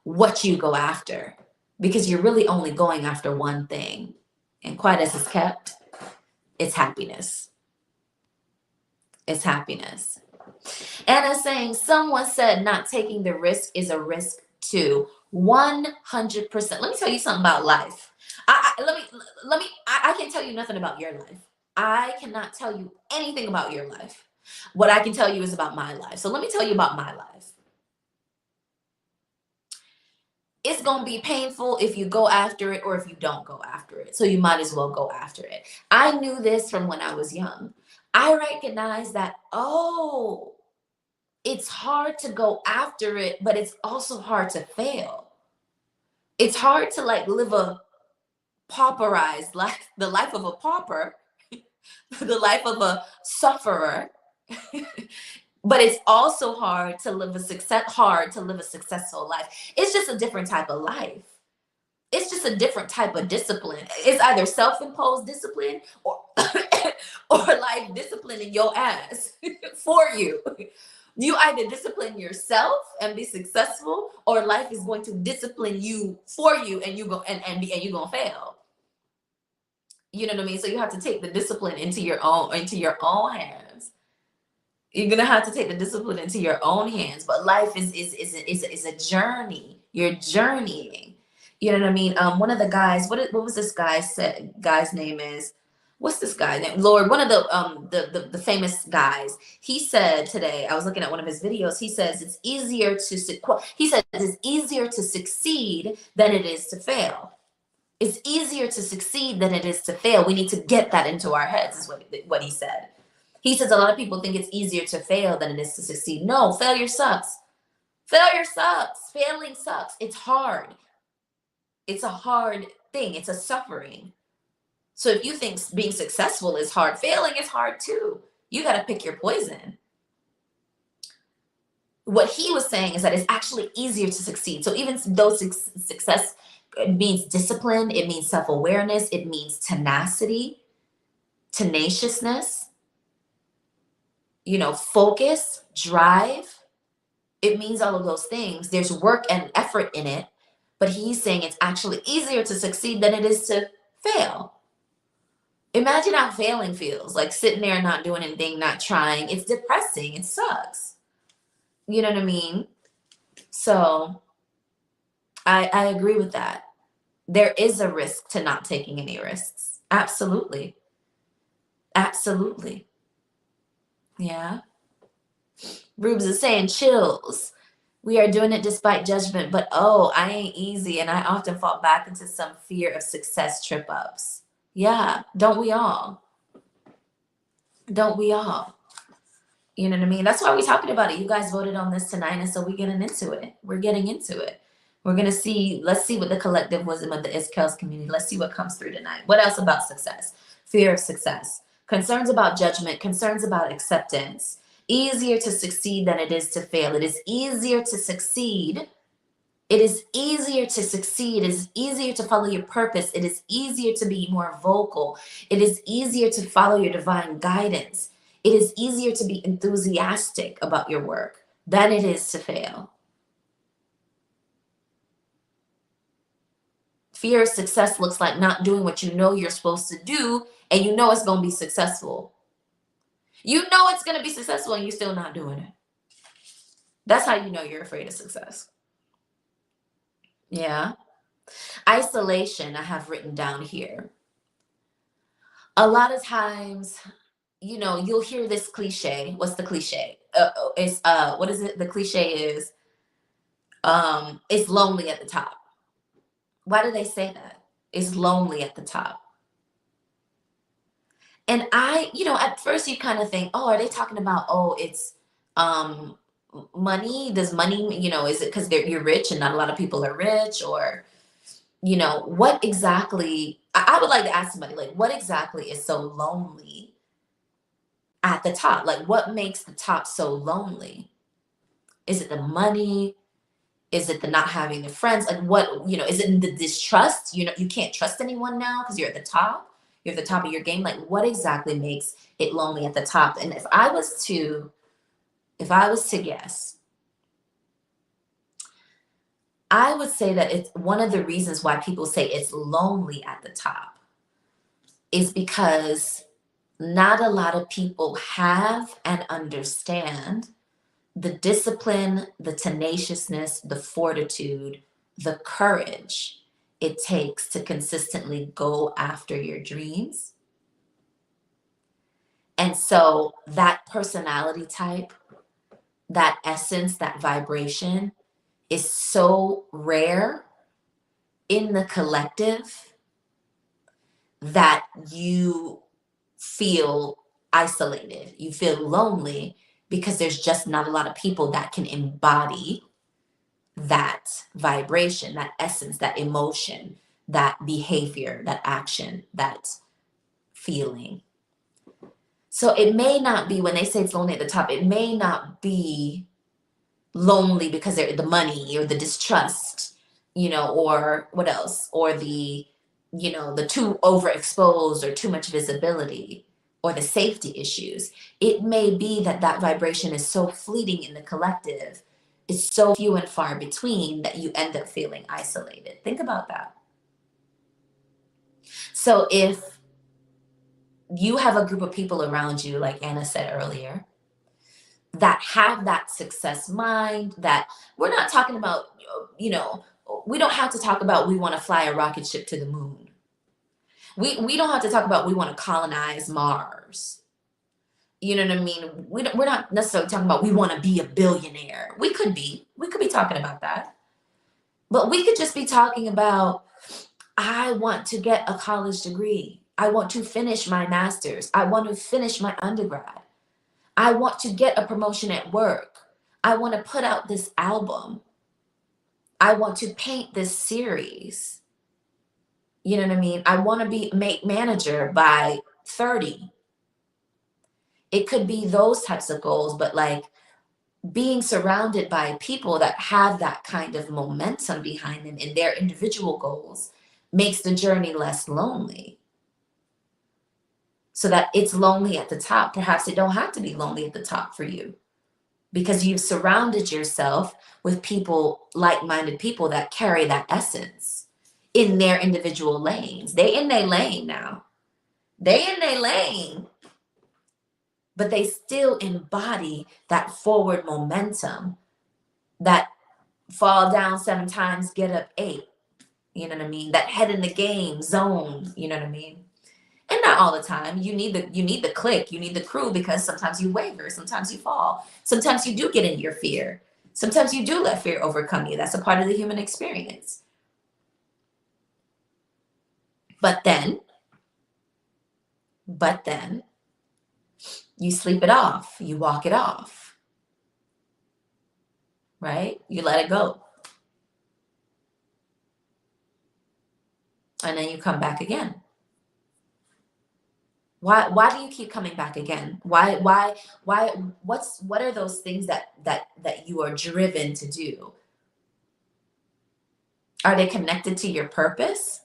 what you go after, because you're really only going after one thing. And quiet as it's kept, it's happiness. It's happiness. Anna's saying, someone said not taking the risk is a risk too. 100%. Let me tell you something about life. I can't tell you nothing about your life. I cannot tell you anything about your life. What I can tell you is about my life. So let me tell you about my life. It's going to be painful if you go after it or if you don't go after it. So you might as well go after it. I knew this from when I was young. I recognized that, oh, it's hard to go after it, but it's also hard to fail. It's hard to like live a pauperized life, the life of a pauper, the life of a sufferer. But it's also hard to live a successful life. It's just a different type of life. It's just a different type of discipline. It's either self-imposed discipline or or life disciplining your ass for you. You either discipline yourself and be successful, or life is going to discipline you for you, and you go and you're gonna fail. You know what I mean? So you have to take the discipline into your own hands. You're gonna have to take the discipline into your own hands. But life is a journey. You're journeying. You know what I mean? One of the guys, what was this guy's name is? What's this guy name? Lord, one of the famous guys. He said today, I was looking at one of his videos. He says it's easier to succeed than it is to fail. It's easier to succeed than it is to fail. We need to get that into our heads, is what he said. He says a lot of people think it's easier to fail than it is to succeed. No, failure sucks. Failure sucks. Failing sucks. It's hard. It's a hard thing. It's a suffering. So if you think being successful is hard, failing is hard too. You got to pick your poison. What he was saying is that it's actually easier to succeed. So even though success means discipline, it means self-awareness, it means tenacity, tenaciousness, focus, drive. It means all of those things. There's work and effort in it, but he's saying it's actually easier to succeed than it is to fail. Imagine how failing feels, like sitting there and not doing anything, not trying. It's depressing. It sucks. You know what I mean? So I agree with that. There is a risk to not taking any risks. Absolutely. Absolutely. Yeah. Rubes is saying chills. We are doing it despite judgment, but I ain't easy, and I often fall back into some fear of success trip ups. Yeah, don't we all? Don't we all? You know what I mean? That's why we're talking about it. You guys voted on this tonight, and so we're getting into it. We're getting into it. Let's see what the collective wisdom of the ISKELS community, let's see what comes through tonight. What else about success? Fear of success. Concerns about judgment, concerns about acceptance. Easier to succeed than it is to fail. It is easier to succeed It is easier to succeed. It is easier to follow your purpose. It is easier to be more vocal. It is easier to follow your divine guidance. It is easier to be enthusiastic about your work than it is to fail. Fear of success looks like not doing what you know you're supposed to do, and you know it's going to be successful. You know it's going to be successful, and you're still not doing it. That's how you know you're afraid of success. Yeah. Isolation, I have written down here. A lot of times, you'll hear this cliche. What's the cliche? It's what is it? The cliche is it's lonely at the top. Why do they say that? It's lonely at the top. And at first you kind of think, oh, are they talking about, oh, it's um money? Does money, is it because you're rich and not a lot of people are rich? Or, what exactly, I would like to ask somebody, like, what exactly is so lonely at the top? Like, what makes the top so lonely? Is it the money? Is it the not having the friends? Like, what, is it the distrust? You can't trust anyone now because you're at the top. You're at the top of your game. Like, what exactly makes it lonely at the top? And if I was to guess, I would say that it's one of the reasons why people say it's lonely at the top is because not a lot of people have and understand the discipline, the tenaciousness, the fortitude, the courage it takes to consistently go after your dreams. And so that personality type, that essence, that vibration is so rare in the collective that you feel isolated, you feel lonely because there's just not a lot of people that can embody that vibration, that essence, that emotion, that behavior, that action, that feeling. So it may not be, when they say it's lonely at the top, it may not be lonely because they're the money or the distrust, or what else, or the too overexposed or too much visibility or the safety issues. It may be that that vibration is so fleeting in the collective, it's so few and far between that you end up feeling isolated. Think about that. So if you have a group of people around you, like Anna said earlier, that have that success mind, that we're not talking about, you know, we don't have to talk about we want to fly a rocket ship to the moon. We don't have to talk about we want to colonize Mars. You know what I mean? We're not necessarily talking about we want to be a billionaire. We could be talking about that. But we could just be talking about, I want to get a college degree. I want to finish my master's. I want to finish my undergrad. I want to get a promotion at work. I want to put out this album. I want to paint this series. You know what I mean? I want to be make manager by 30. It could be those types of goals, but like being surrounded by people that have that kind of momentum behind them in their individual goals makes the journey less lonely. So that it's lonely at the top. Perhaps it don't have to be lonely at the top for you because you've surrounded yourself with people, like-minded people that carry that essence in their individual lanes. They in their lane now. They in their lane, but they still embody that forward momentum, that fall down 7 times, get up 8. You know what I mean? That head in the game zone. You know what I mean? And not all the time. You need the clique, you need the crew, because sometimes you waver, sometimes you fall, sometimes you do get into your fear, sometimes you do let fear overcome you. That's a part of the human experience. But then you sleep it off, you walk it off, right? You let it go. And then you come back again. Why do you keep coming back again? Why what are those things that you are driven to do? Are they connected to your purpose?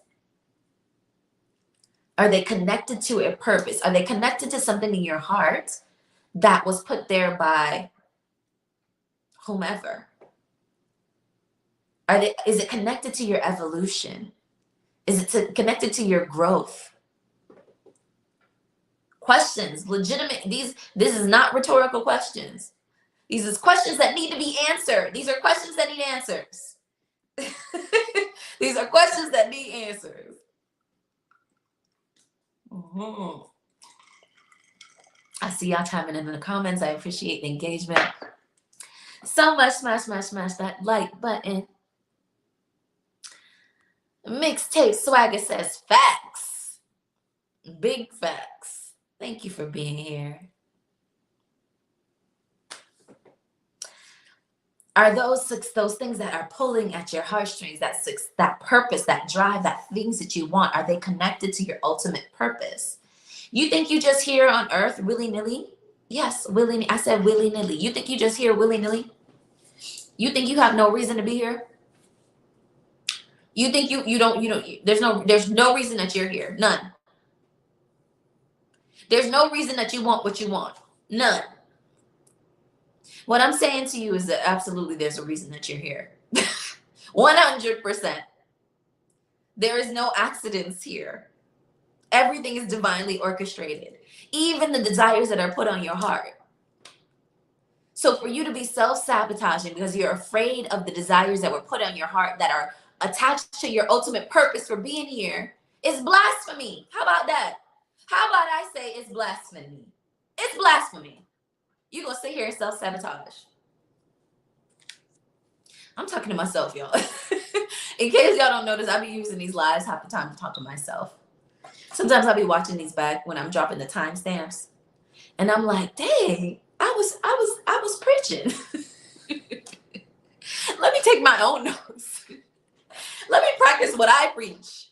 Are they connected to a purpose? Are they connected to something in your heart that was put there by whomever? Is it connected to your evolution? Is it connected to your growth? Questions, legitimate. This is not rhetorical questions. These are questions that need to be answered. These are questions that need answers. These are questions that need answers. Mm-hmm. I see y'all chiming in the comments. I appreciate the engagement so much. Smash that like button. Mixtape Swagger says facts. Big facts. Thank you for being here. Are those things that are pulling at your heartstrings, that purpose, that drive, that things that you want, are they connected to your ultimate purpose? You think you just here on earth willy-nilly? Yes, willy. I said willy-nilly. You think you just here willy-nilly? You think you have no reason to be here? You think you don't there's no reason that you're here. None. There's no reason that you want what you want. None. What I'm saying to you is that absolutely there's a reason that you're here. 100%. There is no accidents here. Everything is divinely orchestrated. Even the desires that are put on your heart. So for you to be self-sabotaging because you're afraid of the desires that were put on your heart that are attached to your ultimate purpose for being here is blasphemy. How about that? How about I say it's blasphemy? It's blasphemy. You're going to sit here and self-sabotage. I'm talking to myself, y'all. In case y'all don't notice, I be using these lives half the time to talk to myself. Sometimes I'll be watching these back when I'm dropping the timestamps. And I'm like, dang, I was preaching. Let me take my own notes. Let me practice what I preach.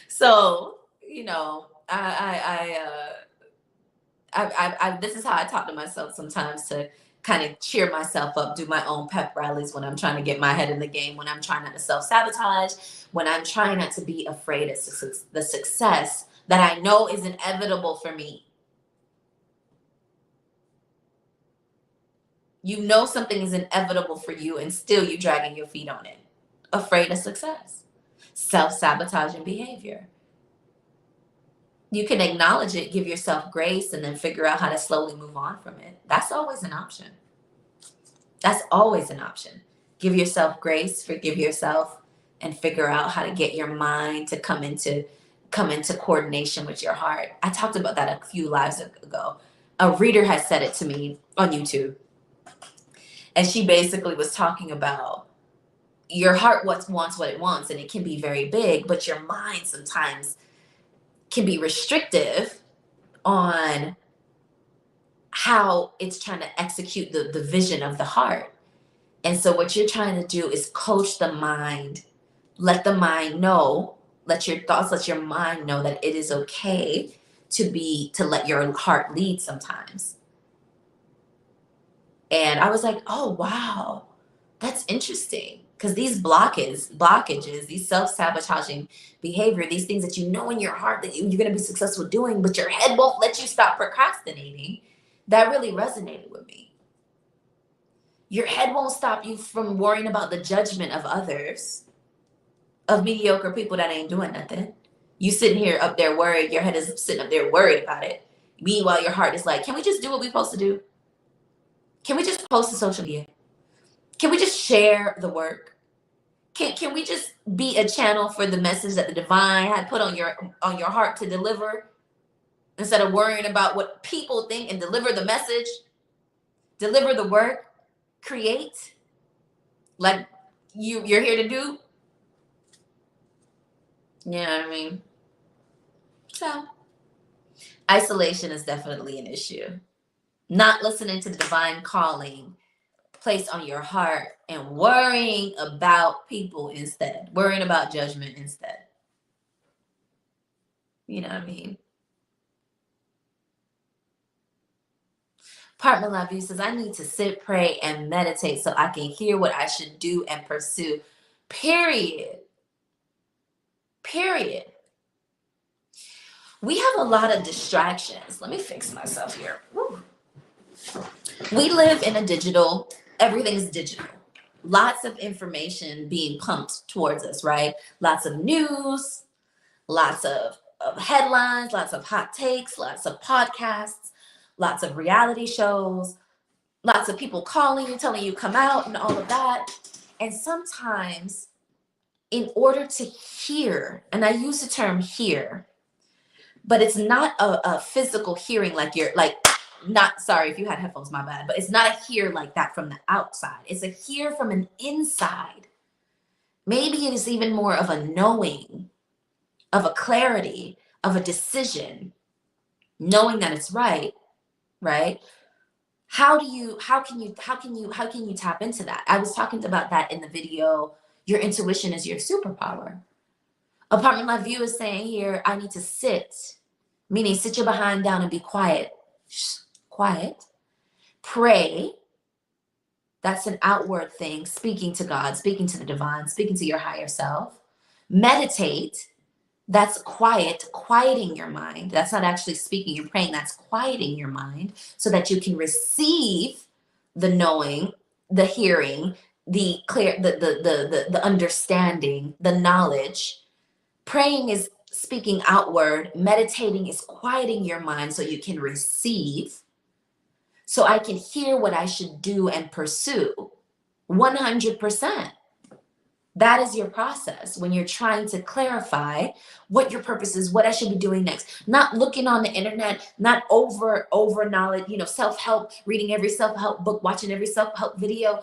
So, this is how I talk to myself sometimes to kind of cheer myself up, do my own pep rallies when I'm trying to get my head in the game, when I'm trying not to self-sabotage, when I'm trying not to be afraid of the success that I know is inevitable for me. You know something is inevitable for you and still you dragging your feet on it. Afraid of success. Self-sabotaging behavior. You can acknowledge it, give yourself grace, and then figure out how to slowly move on from it. That's always an option. That's always an option. Give yourself grace, forgive yourself, and figure out how to get your mind to come into coordination with your heart. I talked about that a few lives ago. A reader has said it to me on YouTube. And she basically was talking about your heart wants what it wants, and it can be very big, but your mind sometimes can be restrictive on how it's trying to execute the vision of the heart. And so what you're trying to do is coach the mind, let the mind know, let your thoughts, let your mind know that it is okay to let your heart lead sometimes. And I was like, oh, wow, that's interesting. Because these blockages, these self-sabotaging behavior, these things that you know in your heart that you're going to be successful doing, but your head won't let you stop procrastinating, that really resonated with me. Your head won't stop you from worrying about the judgment of others, of mediocre people that ain't doing nothing. You sitting here up there worried, your head is sitting up there worried about it. Meanwhile, your heart is like, can we just do what we're supposed to do? Can we just post to social media? Can we just share the work? Can we just be a channel for the message that the divine had put on your heart to deliver, instead of worrying about what people think, and deliver the message, deliver the work, create like you're here to do? You know what I mean? So isolation is definitely an issue. Not listening to the divine calling placed on your heart and worrying about people instead, worrying about judgment instead. You know what I mean? Partner Love You says, I need to sit, pray, and meditate so I can hear what I should do and pursue. Period. Period. We have a lot of distractions. Let me fix myself here. Woo. We live in a digital, everything's digital. Lots of information being pumped towards us, right? Lots of news, lots of headlines, lots of hot takes, lots of podcasts, lots of reality shows, lots of people calling you, telling you come out and all of that. And sometimes in order to hear, and I use the term hear, but it's not a physical hearing like you're like, not sorry if you had headphones, my bad, but it's not a hear like that from the outside. It's a hear from an inside. Maybe it is even more of a knowing, of a clarity, of a decision, knowing that it's right, right? How can you tap into that? I was talking about that in the video, your intuition is your superpower. Apartment Life View is saying here, I need to sit, meaning sit your behind down and be quiet. Shh, quiet. Pray. That's an outward thing, speaking to God, speaking to the divine, speaking to your higher self. Meditate. That's quiet, quieting your mind. That's not actually speaking, you're praying. That's quieting your mind so that you can receive the knowing, the hearing, the clear, the understanding, the knowledge. Praying is speaking outward. Meditating is quieting your mind so you can receive. So I can hear what I should do and pursue. 100%. That is your process when you're trying to clarify what your purpose is, what I should be doing next. Not looking on the internet, not over knowledge, self-help, reading every self-help book, watching every self-help video,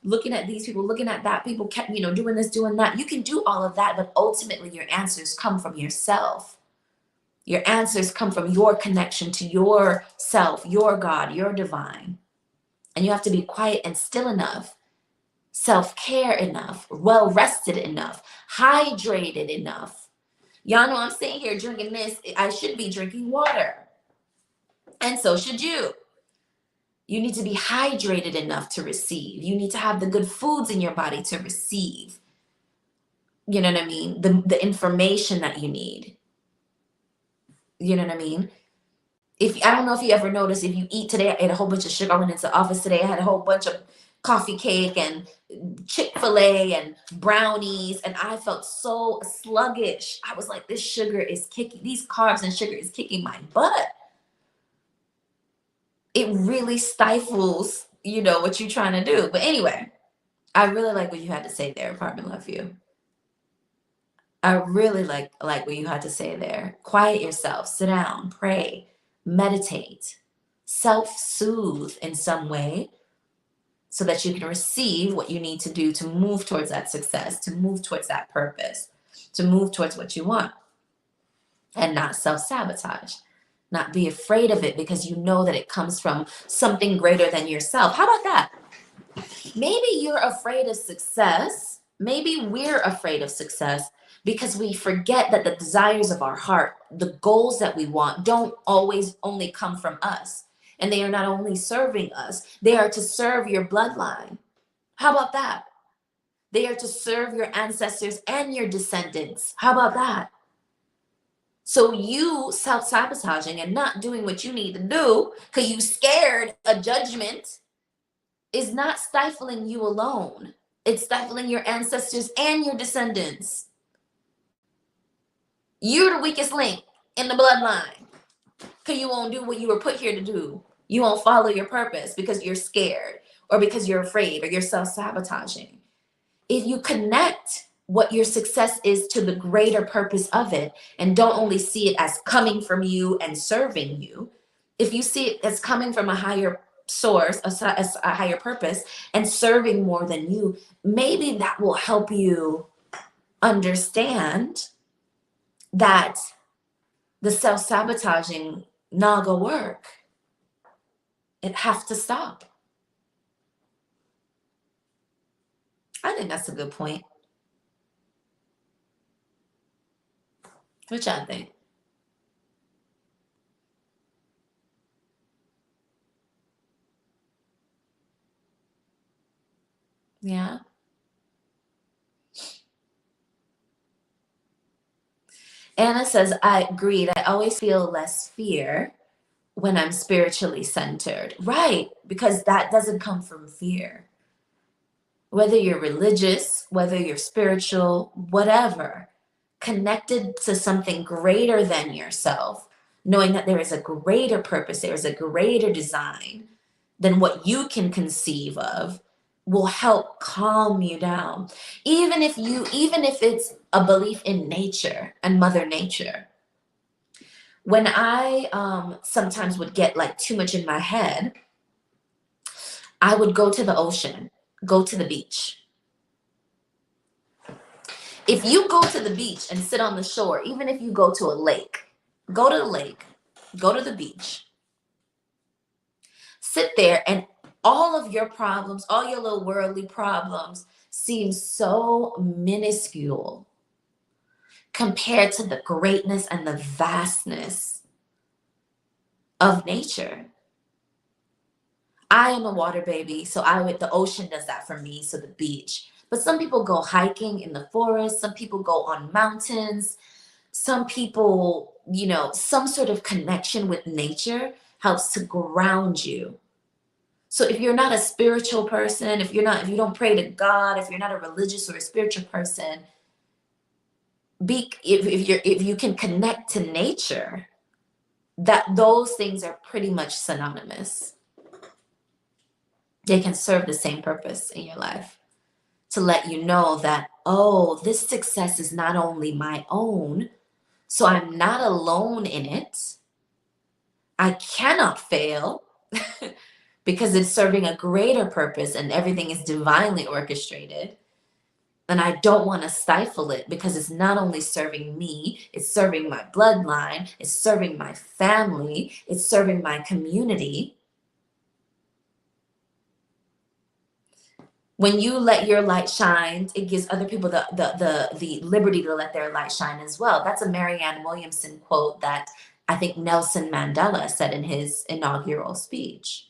looking at these people, looking at that people, kept, doing this, doing that. You can do all of that, but ultimately your answers come from yourself. Your answers come from your connection to yourself, your God, your divine. And you have to be quiet and still enough, self-care enough, well-rested enough, hydrated enough. Y'all know I'm sitting here drinking this. I should be drinking water. And so should you. You need to be hydrated enough to receive. You need to have the good foods in your body to receive. You know what I mean? The information that you need. You know what I mean? I don't know if you ever noticed, if you eat today, I ate a whole bunch of sugar. I went into the office today. I had a whole bunch of coffee cake and Chick-fil-A and brownies, and I felt so sluggish. I was like, this sugar is kicking, these carbs and sugar is kicking my butt. It really stifles, what you're trying to do. But anyway, I really like what you had to say there, Apartment Love You. I really like what you had to say there. Quiet yourself, sit down, pray, meditate, self-soothe in some way, so that you can receive what you need to do to move towards that success, to move towards that purpose, to move towards what you want, and not self-sabotage, not be afraid of it because you know that it comes from something greater than yourself. How about that? Maybe you're afraid of success. Maybe we're afraid of success because we forget that the desires of our heart, the goals that we want, don't always only come from us. And they are not only serving us, they are to serve your bloodline. How about that? They are to serve your ancestors and your descendants. How about that? So you self-sabotaging and not doing what you need to do because you scared of judgment is not stifling you alone. It's stifling your ancestors and your descendants. You're the weakest link in the bloodline. Because you won't do what you were put here to do. You won't follow your purpose because you're scared or because you're afraid or you're self-sabotaging. If you connect what your success is to the greater purpose of it and don't only see it as coming from you and serving you, if you see it as coming from a higher source, a higher purpose and serving more than you, maybe that will help you understand that the self-sabotaging not gonna work. It have to stop. I think that's a good point. What y'all think? Yeah. Anna says, I agreed. I always feel less fear when I'm spiritually centered. Right, because that doesn't come from fear. Whether you're religious, whether you're spiritual, whatever, connected to something greater than yourself, knowing that there is a greater purpose, there is a greater design than what you can conceive of, will help calm you down. Even if it's a belief in nature and Mother Nature. When I sometimes would get like too much in my head, I would go to the ocean, go to the beach. If you go to the beach and sit on the shore, even if you go to a lake, go to the lake, go to the beach, sit there, and all of your problems, all your little worldly problems seem so minuscule compared to the greatness and the vastness of nature. I am a water baby, so the ocean does that for me, so the beach. But some people go hiking in the forest, some people go on mountains, some people, some sort of connection with nature helps to ground you. So if you're not a spiritual person, if you don't pray to God, if you're not a religious or a spiritual person, if you can connect to nature, that those things are pretty much synonymous. They can serve the same purpose in your life to let you know that, oh, this success is not only my own, so I'm not alone in it. I cannot fail because it's serving a greater purpose and everything is divinely orchestrated. And I don't want to stifle it because it's not only serving me, it's serving my bloodline, it's serving my family, it's serving my community. When you let your light shine, it gives other people the liberty to let their light shine as well. That's a Marianne Williamson quote that I think Nelson Mandela said in his inaugural speech.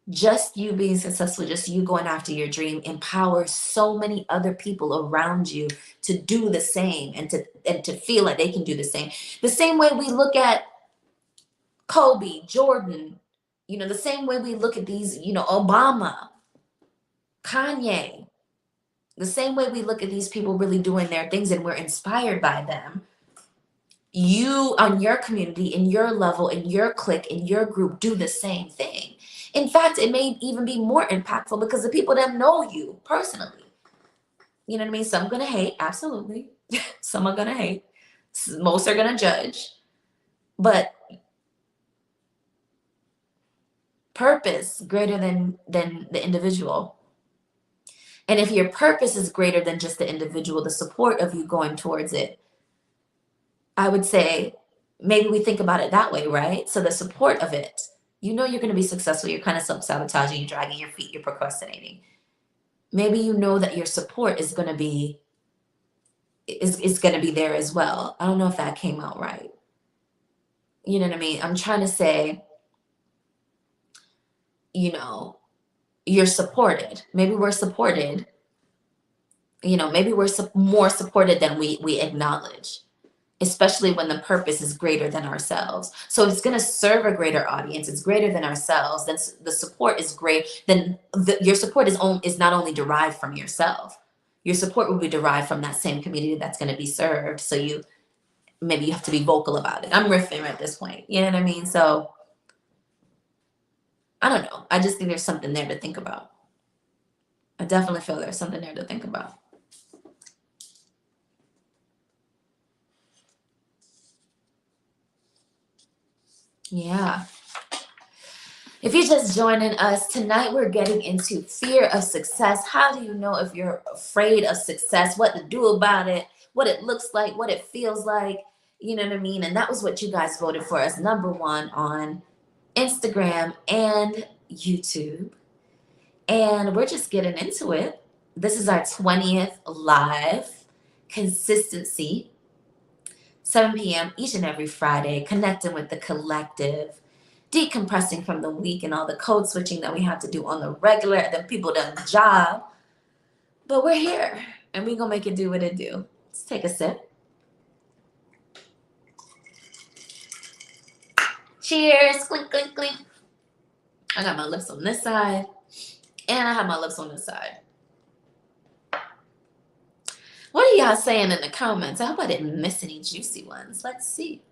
Just you being successful, just you going after your dream empowers so many other people around you to do the same and to feel like they can do the same. The same way we look at Kobe, Jordan, the same way we look at these, Obama, Kanye, the same way we look at these people really doing their things and we're inspired by them. You on your community, in your level, in your clique, in your group, do the same thing. In fact, it may even be more impactful because the people that know you personally. You know what I mean? Some are going to hate, absolutely. Some are going to hate. Most are going to judge. But purpose greater than the individual. And if your purpose is greater than just the individual, the support of you going towards it, I would say maybe we think about it that way, right? So the support of it, you're going to be successful. You're kind of self-sabotaging, you're dragging your feet, you're procrastinating. Maybe you know that your support is going to be there as well. I don't know if that came out right. You know what I mean? I'm trying to say, you're supported. Maybe we're supported. Maybe we're more supported than we acknowledge, especially when the purpose is greater than ourselves. So if it's going to serve a greater audience, it's greater than ourselves, then the support is great. Then your support is not only derived from yourself. Your support will be derived from that same community that's going to be served. So maybe you have to be vocal about it. I'm riffing at this point. You know what I mean? So I don't know. I just think there's something there to think about. I definitely feel there's something there to think about. Yeah. If you're just joining us tonight, we're getting into fear of success. How do you know if you're afraid of success? What to do about it? What it looks like? What it feels like? You know what I mean? And that was what you guys voted for as number one on Instagram and YouTube. And we're just getting into it. This is our 20th live. Consistency. 7 p.m. each and every Friday, connecting with the collective, decompressing from the week and all the code switching that we have to do on the regular, the people done the job. But we're here and we're going to make it do what it do. Let's take a sip. Cheers. Clink, clink, clink. I got my lips on this side, and I have my lips on this side. What are y'all saying in the comments? I hope I didn't miss any juicy ones. Let's see.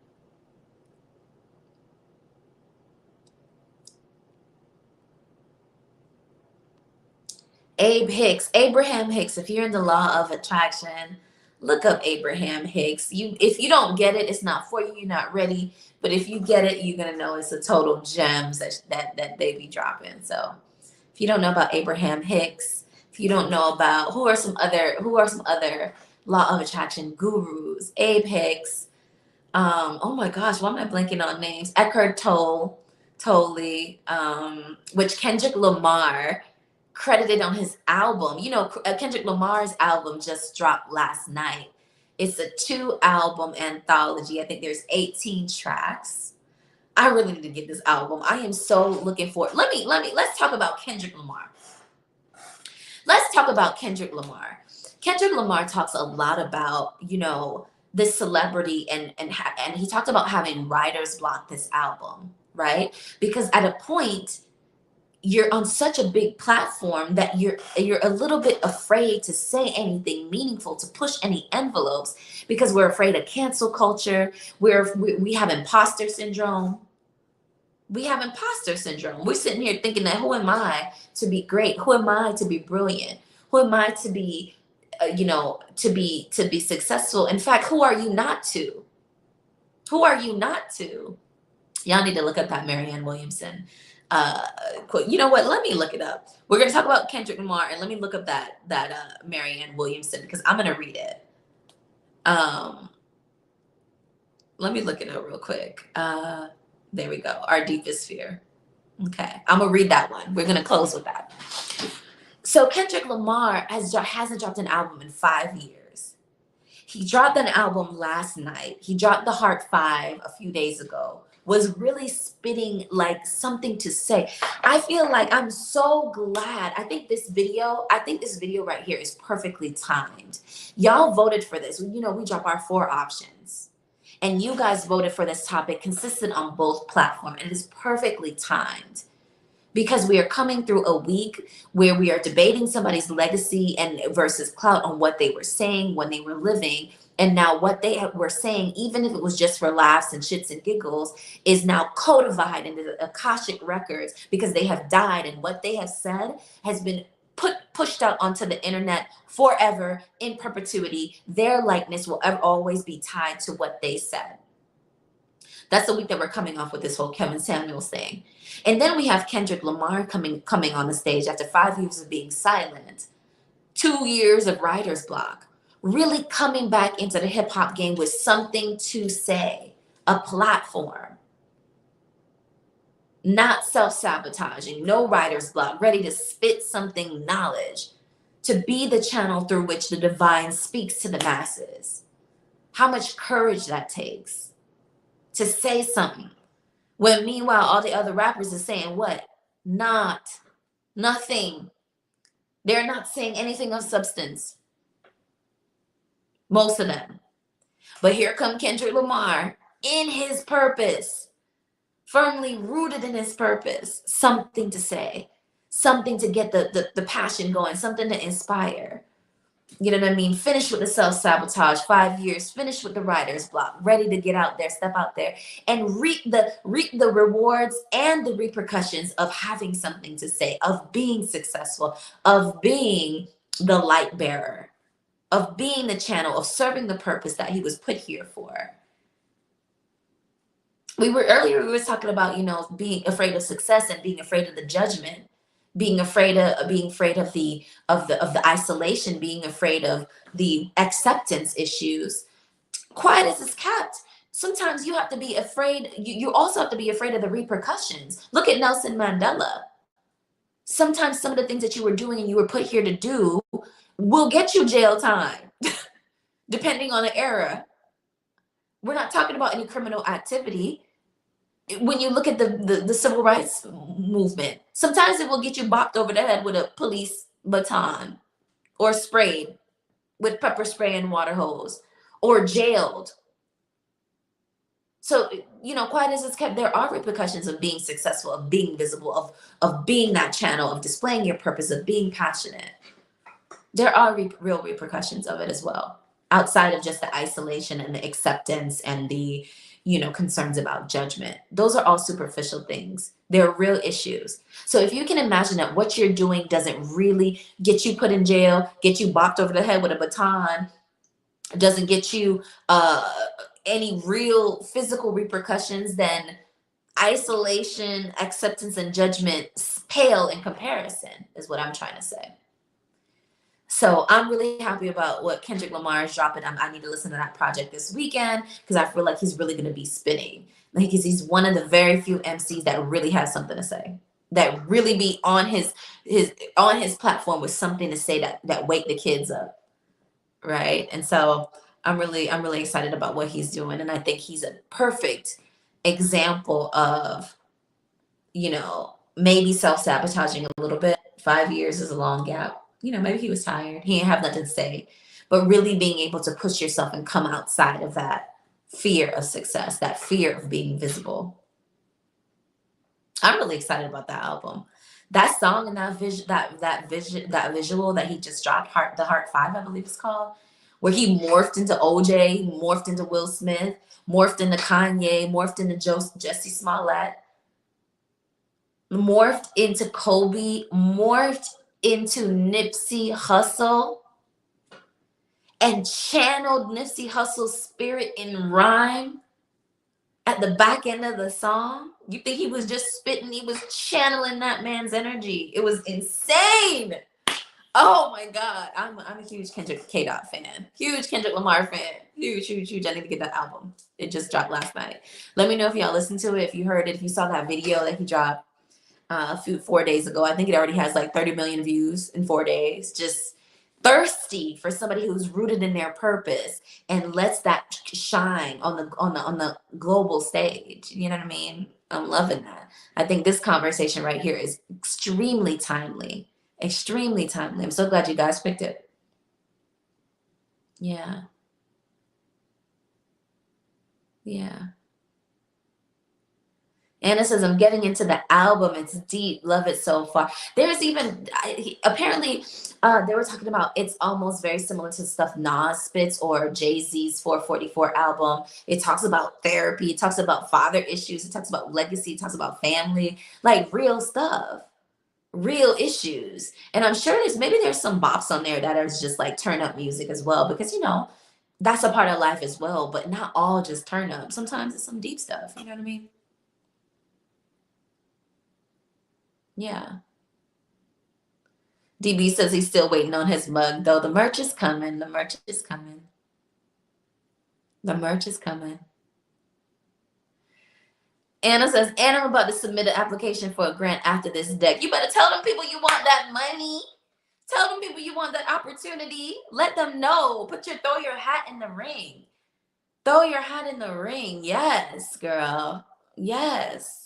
Abraham Hicks. If you're in the law of attraction, look up Abraham Hicks. If you don't get it, it's not for you. You're not ready. But if you get it, you're gonna know it's a total gems that they be dropping. So if you don't know about Abraham Hicks, if you don't know about who are some other law of attraction gurus, Abe Hicks. Oh my gosh, why am I blanking on names? Eckhart Tolle, which Kendrick Lamar credited on his album. You know, Kendrick Lamar's album just dropped last night. It's a 2-album anthology. I think there's 18 tracks. I really need to get this album. I am so looking for it. Let's talk about Kendrick Lamar. Let's talk about Kendrick Lamar. Kendrick Lamar talks a lot about, you know, this celebrity and he talked about having writer's block this album, right? Because at a point you're on such a big platform that you're a little bit afraid to say anything meaningful, to push any envelopes, because we're afraid of cancel culture. We have imposter syndrome. We're sitting here thinking that, who am I to be great? Who am I to be brilliant? Who am I to be, to be successful? In fact, who are you not to? Who are you not to? Y'all need to look up that Marianne Williamson quote. You know what? Let me look it up. We're going to talk about Kendrick Lamar, and let me look up that Marianne Williamson, because I'm going to read it. Let me look it up real quick. There we go. Our deepest fear. Okay, I'm gonna read that one. We're gonna close with that. So Kendrick Lamar hasn't dropped an album in 5 years. He dropped an album last night. He dropped The Heart 5 a few days ago. Was really spitting like something to say. I feel like I'm so glad. I think this video right here is perfectly timed. Y'all voted for this. You know, we drop our 4 options. And you guys voted for this topic consistent on both platforms. And it is perfectly timed, because we are coming through a week where we are debating somebody's legacy and versus clout on what they were saying when they were living. And now what they were saying, even if it was just for laughs and shits and giggles, is now codified into the Akashic records, because they have died, and what they have said has been pushed out onto the internet forever, in perpetuity. Their likeness will always be tied to what they said. That's the week that we're coming off with this whole Kevin Samuels thing. And then we have Kendrick Lamar coming on the stage after 5 years of being silent, 2 years of writer's block, really coming back into the hip hop game with something to say, a platform. Not self-sabotaging, no writer's block, ready to spit something knowledge, to be the channel through which the divine speaks to the masses. How much courage that takes to say something, when meanwhile all the other rappers are saying what? Nothing. They're not saying anything of substance. Most of them. But here come Kendrick Lamar in his purpose, firmly rooted in his purpose, something to say, something to get the passion going, something to inspire. You know what I mean? Finish with the self-sabotage, 5 years, finish with the writer's block, ready to get out there, step out there, and reap the rewards and the repercussions of having something to say, of being successful, of being the light bearer, of being the channel, of serving the purpose that he was put here for. We were talking about, being afraid of success and being afraid of the judgment, being afraid of the isolation, being afraid of the acceptance issues. Quiet as it's kept. Sometimes you have to be afraid. You also have to be afraid of the repercussions. Look at Nelson Mandela. Sometimes some of the things that you were doing and you were put here to do will get you jail time, depending on the era. We're not talking about any criminal activity. When you look at the civil rights movement, sometimes it will get you bopped over the head with a police baton, or sprayed with pepper spray and water hose, or jailed. So, quiet as it's kept, there are repercussions of being successful, of being visible, of being that channel, of displaying your purpose, of being passionate. There are real repercussions of it as well, outside of just the isolation and the acceptance and the, concerns about judgment. Those are all superficial things. They're real issues. So if you can imagine that what you're doing doesn't really get you put in jail, get you bopped over the head with a baton, doesn't get you any real physical repercussions, then isolation, acceptance, and judgment pale in comparison, is what I'm trying to say. So I'm really happy about what Kendrick Lamar is dropping. I need to listen to that project this weekend because I feel like he's really going to be spinning. Like he's one of the very few MCs that really has something to say, that really be on his platform with something to say that wake the kids up, right? And so I'm really excited about what he's doing, and I think he's a perfect example of, maybe self-sabotaging a little bit. 5 years is a long gap. Maybe he was tired. He didn't have nothing to say. But really being able to push yourself and come outside of that fear of success, that fear of being visible. I'm really excited about that album. That song and that visual that he just dropped, the Heart 5, I believe it's called, where he morphed into OJ, morphed into Will Smith, morphed into Kanye, morphed into Jesse Smollett, morphed into Kobe, morphed into Nipsey Hussle, and channeled Nipsey Hussle's spirit in rhyme at the back end of the song. You think he was just spitting? He was channeling that man's energy. It was insane. Oh my God. I'm a huge Kendrick K-Dot fan. Huge Kendrick Lamar fan. Huge, huge, huge. I need to get that album. It just dropped last night. Let me know if y'all listened to it, if you heard it, if you saw that video that he dropped 4 days ago. I think it already has like 30 million views in 4 days. Just thirsty for somebody who's rooted in their purpose and lets that shine on the global stage. You know what I mean? I'm loving that. I think this conversation right here is extremely timely. Extremely timely. I'm so glad you guys picked it. Yeah. Yeah. Anna says, I'm getting into the album. It's deep. Love it so far. There's even, apparently, they were talking about it's almost very similar to stuff Nas spits or Jay-Z's 444 album. It talks about therapy. It talks about father issues. It talks about legacy. It talks about family, like real stuff, real issues. And I'm sure there's some bops on there that are just like turn up music as well, because, that's a part of life as well, but not all just turn up. Sometimes it's some deep stuff. You know what I mean? Yeah. DB says he's still waiting on his mug, though. The merch is coming. The merch is coming. The merch is coming. Anna says, Anna, I'm about to submit an application for a grant after this deck. You better tell them people you want that money. Tell them people you want that opportunity. Let them know. Throw your hat in the ring. Throw your hat in the ring. Yes, girl. Yes.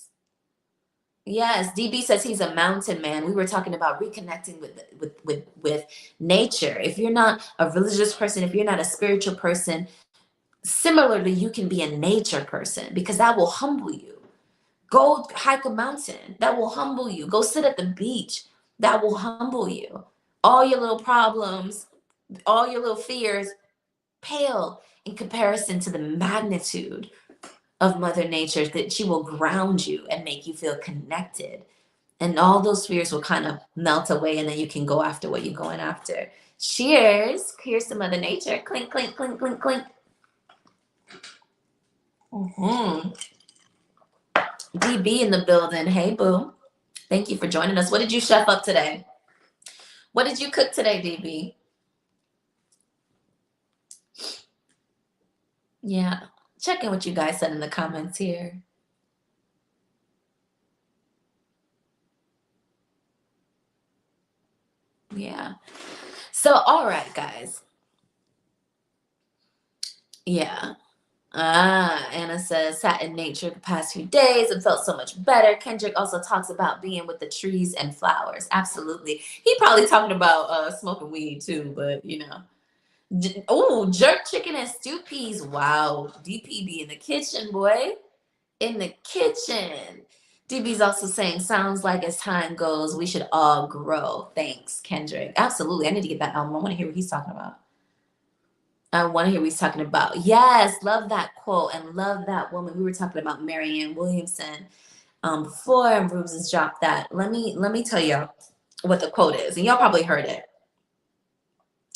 Yes, DB says he's a mountain man. We were talking about reconnecting with nature. If you're not a religious person, if you're not a spiritual person, similarly, you can be a nature person because that will humble you. Go hike a mountain. That will humble you. Go sit at the beach. That will humble you. All your little problems, all your little fears pale in comparison to the magnitude of Mother Nature, that she will ground you and make you feel connected. And all those fears will kind of melt away, and then you can go after what you're going after. Cheers. Here's to Mother Nature. Clink, clink, clink, clink, clink. DB in the building. Hey, boo. Thank you for joining us. What did you chef up today? What did you cook today, DB? Yeah. Check in what you guys said in the comments here. Yeah. So, all right, guys. Yeah. Anna says, sat in nature the past few days and felt so much better. Kendrick also talks about being with the trees and flowers. Absolutely. He probably talking about smoking weed too, but Oh, jerk chicken and stewed peas. Wow. DPB in the kitchen, boy. In the kitchen. DB's also saying, sounds like as time goes, we should all grow. Thanks, Kendrick. Absolutely. I need to get that album. I want to hear what he's talking about. I want to hear what he's talking about. Yes, love that quote and love that woman. We were talking about Marianne Williamson before, and Rubes has dropped that. Let me tell y'all what the quote is, and y'all probably heard it.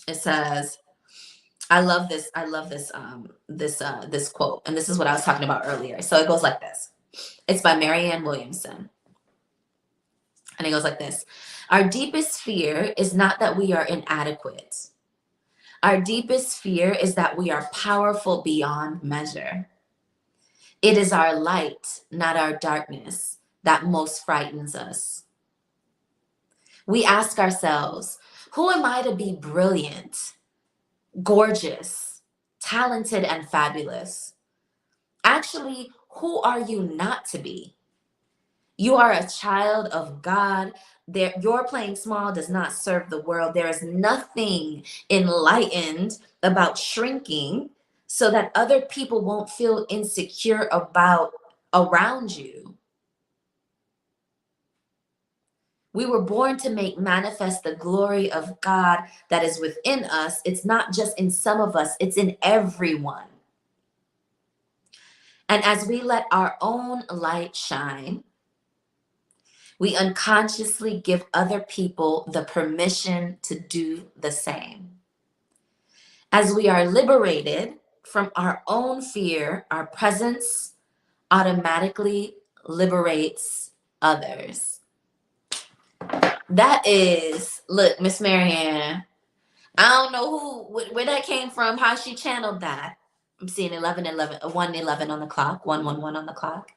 It says, I love this. I love this quote, and this is what I was talking about earlier. So it goes like this. It's by Marianne Williamson, and it goes like this: Our deepest fear is not that we are inadequate. Our deepest fear is that we are powerful beyond measure. It is our light, not our darkness, that most frightens us. We ask ourselves, who am I to be brilliant, gorgeous, talented, and fabulous? Actually, who are you not to be? You are a child of God. Your playing small does not serve the world. There is nothing enlightened about shrinking so that other people won't feel insecure about around you. We were born to make manifest the glory of God that is within us. It's not just in some of us, it's in everyone. And as we let our own light shine, we unconsciously give other people the permission to do the same. As we are liberated from our own fear, our presence automatically liberates others. That is, look, Miss Marianne, I don't know where that came from, how she channeled that. I'm seeing 111 on the clock, 111 on the clock.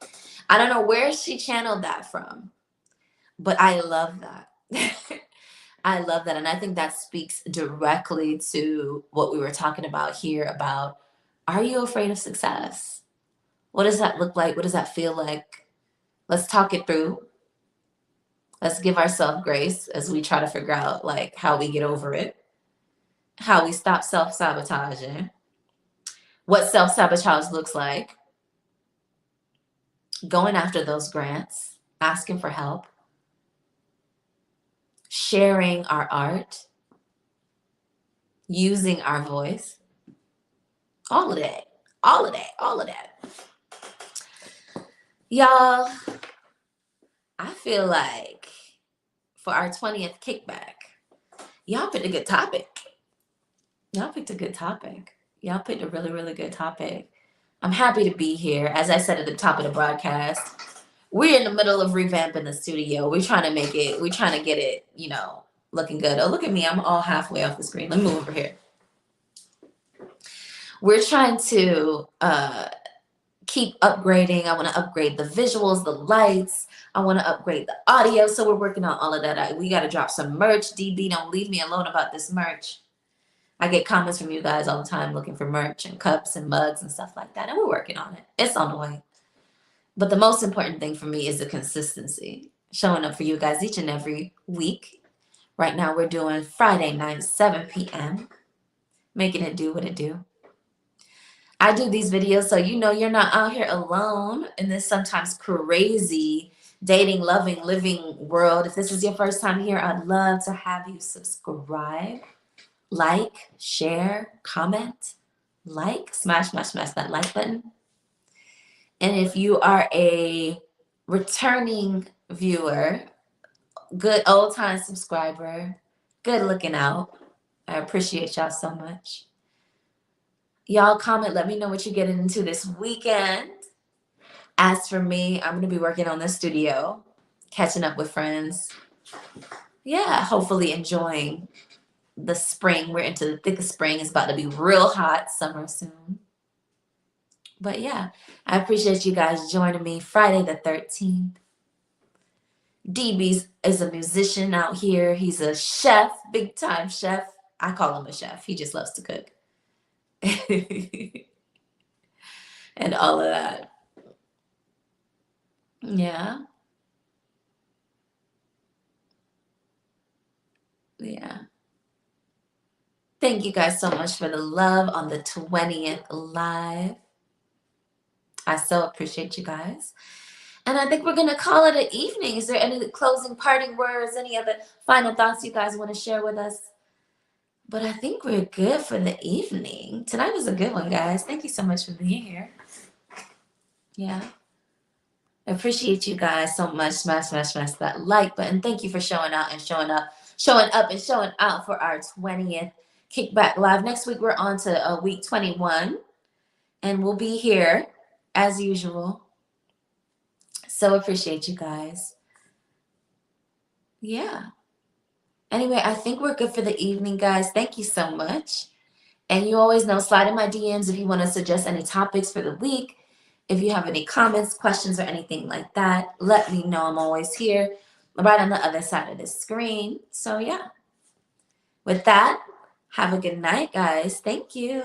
I don't know where she channeled that from, but I love that. I love that. And I think that speaks directly to what we were talking about here about, are you afraid of success? What does that look like? What does that feel like? Let's talk it through. Let's give ourselves grace as we try to figure out like how we get over it, how we stop self-sabotaging, what self-sabotage looks like, going after those grants, asking for help, sharing our art, using our voice, all of that, all of that, all of that. Y'all, I feel like for our 20th kickback, y'all picked a good topic. Y'all picked a good topic. Y'all picked a really, really good topic. I'm happy to be here. As I said at the top of the broadcast, we're in the middle of revamping the studio. We're trying to get it, looking good. Oh, look at me. I'm all halfway off the screen. Let me move over here. We're trying to keep upgrading. I want to upgrade the visuals, the lights. I want to upgrade the audio. So we're working on all of that. We got to drop some merch. DB, don't leave me alone about this merch. I get comments from you guys all the time looking for merch and cups and mugs and stuff like that. And we're working on it. It's on the way. But the most important thing for me is the consistency. Showing up for you guys each and every week. Right now we're doing Friday night, 7 p.m. Making it do what it do. I do these videos so you're not out here alone in this sometimes crazy dating, loving, living world. If this is your first time here, I'd love to have you subscribe, like, share, comment, smash that like button. And if you are a returning viewer, good old time subscriber, good looking out, I appreciate y'all so much. Y'all comment, let me know what you're getting into this weekend. As for me, I'm going to be working on the studio, catching up with friends. Yeah, hopefully enjoying the spring. We're into the thick of spring. It's about to be real hot, summer soon. But yeah, I appreciate you guys joining me Friday the 13th. DB is a musician out here. He's a chef, big time chef. I call him a chef. He just loves to cook. And all of that. Yeah. Yeah. Thank you guys so much for the love on the 20th live. I so appreciate you guys. And I think we're going to call it an evening. Is there any closing parting words, any other final thoughts you guys want to share with us? But I think we're good for the evening. Tonight was a good one, guys. Thank you so much for being here. Yeah. I appreciate you guys so much. Smash, smash, smash that like button. Thank you for showing out and showing up and showing out for our 20th Kickback Live. Next week, we're on to week 21. And we'll be here as usual. So appreciate you guys. Yeah. Anyway, I think we're good for the evening, guys. Thank you so much. And you always know, slide in my DMs if you want to suggest any topics for the week. If you have any comments, questions, or anything like that, let me know. I'm always here, right on the other side of the screen. So yeah. With that, have a good night, guys. Thank you.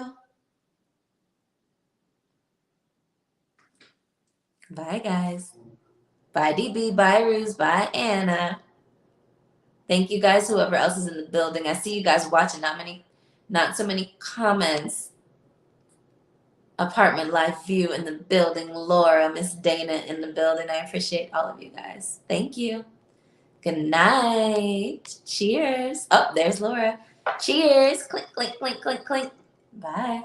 Bye, guys. Bye, DB. Bye, Ruse. Bye, Anna. Thank you guys, whoever else is in the building. I see you guys watching. Not so many comments. Apartment Life View in the building. Laura, Miss Dana in the building. I appreciate all of you guys. Thank you. Good night. Cheers. Oh, there's Laura. Cheers. Clink, clink, clink, clink, clink. Bye.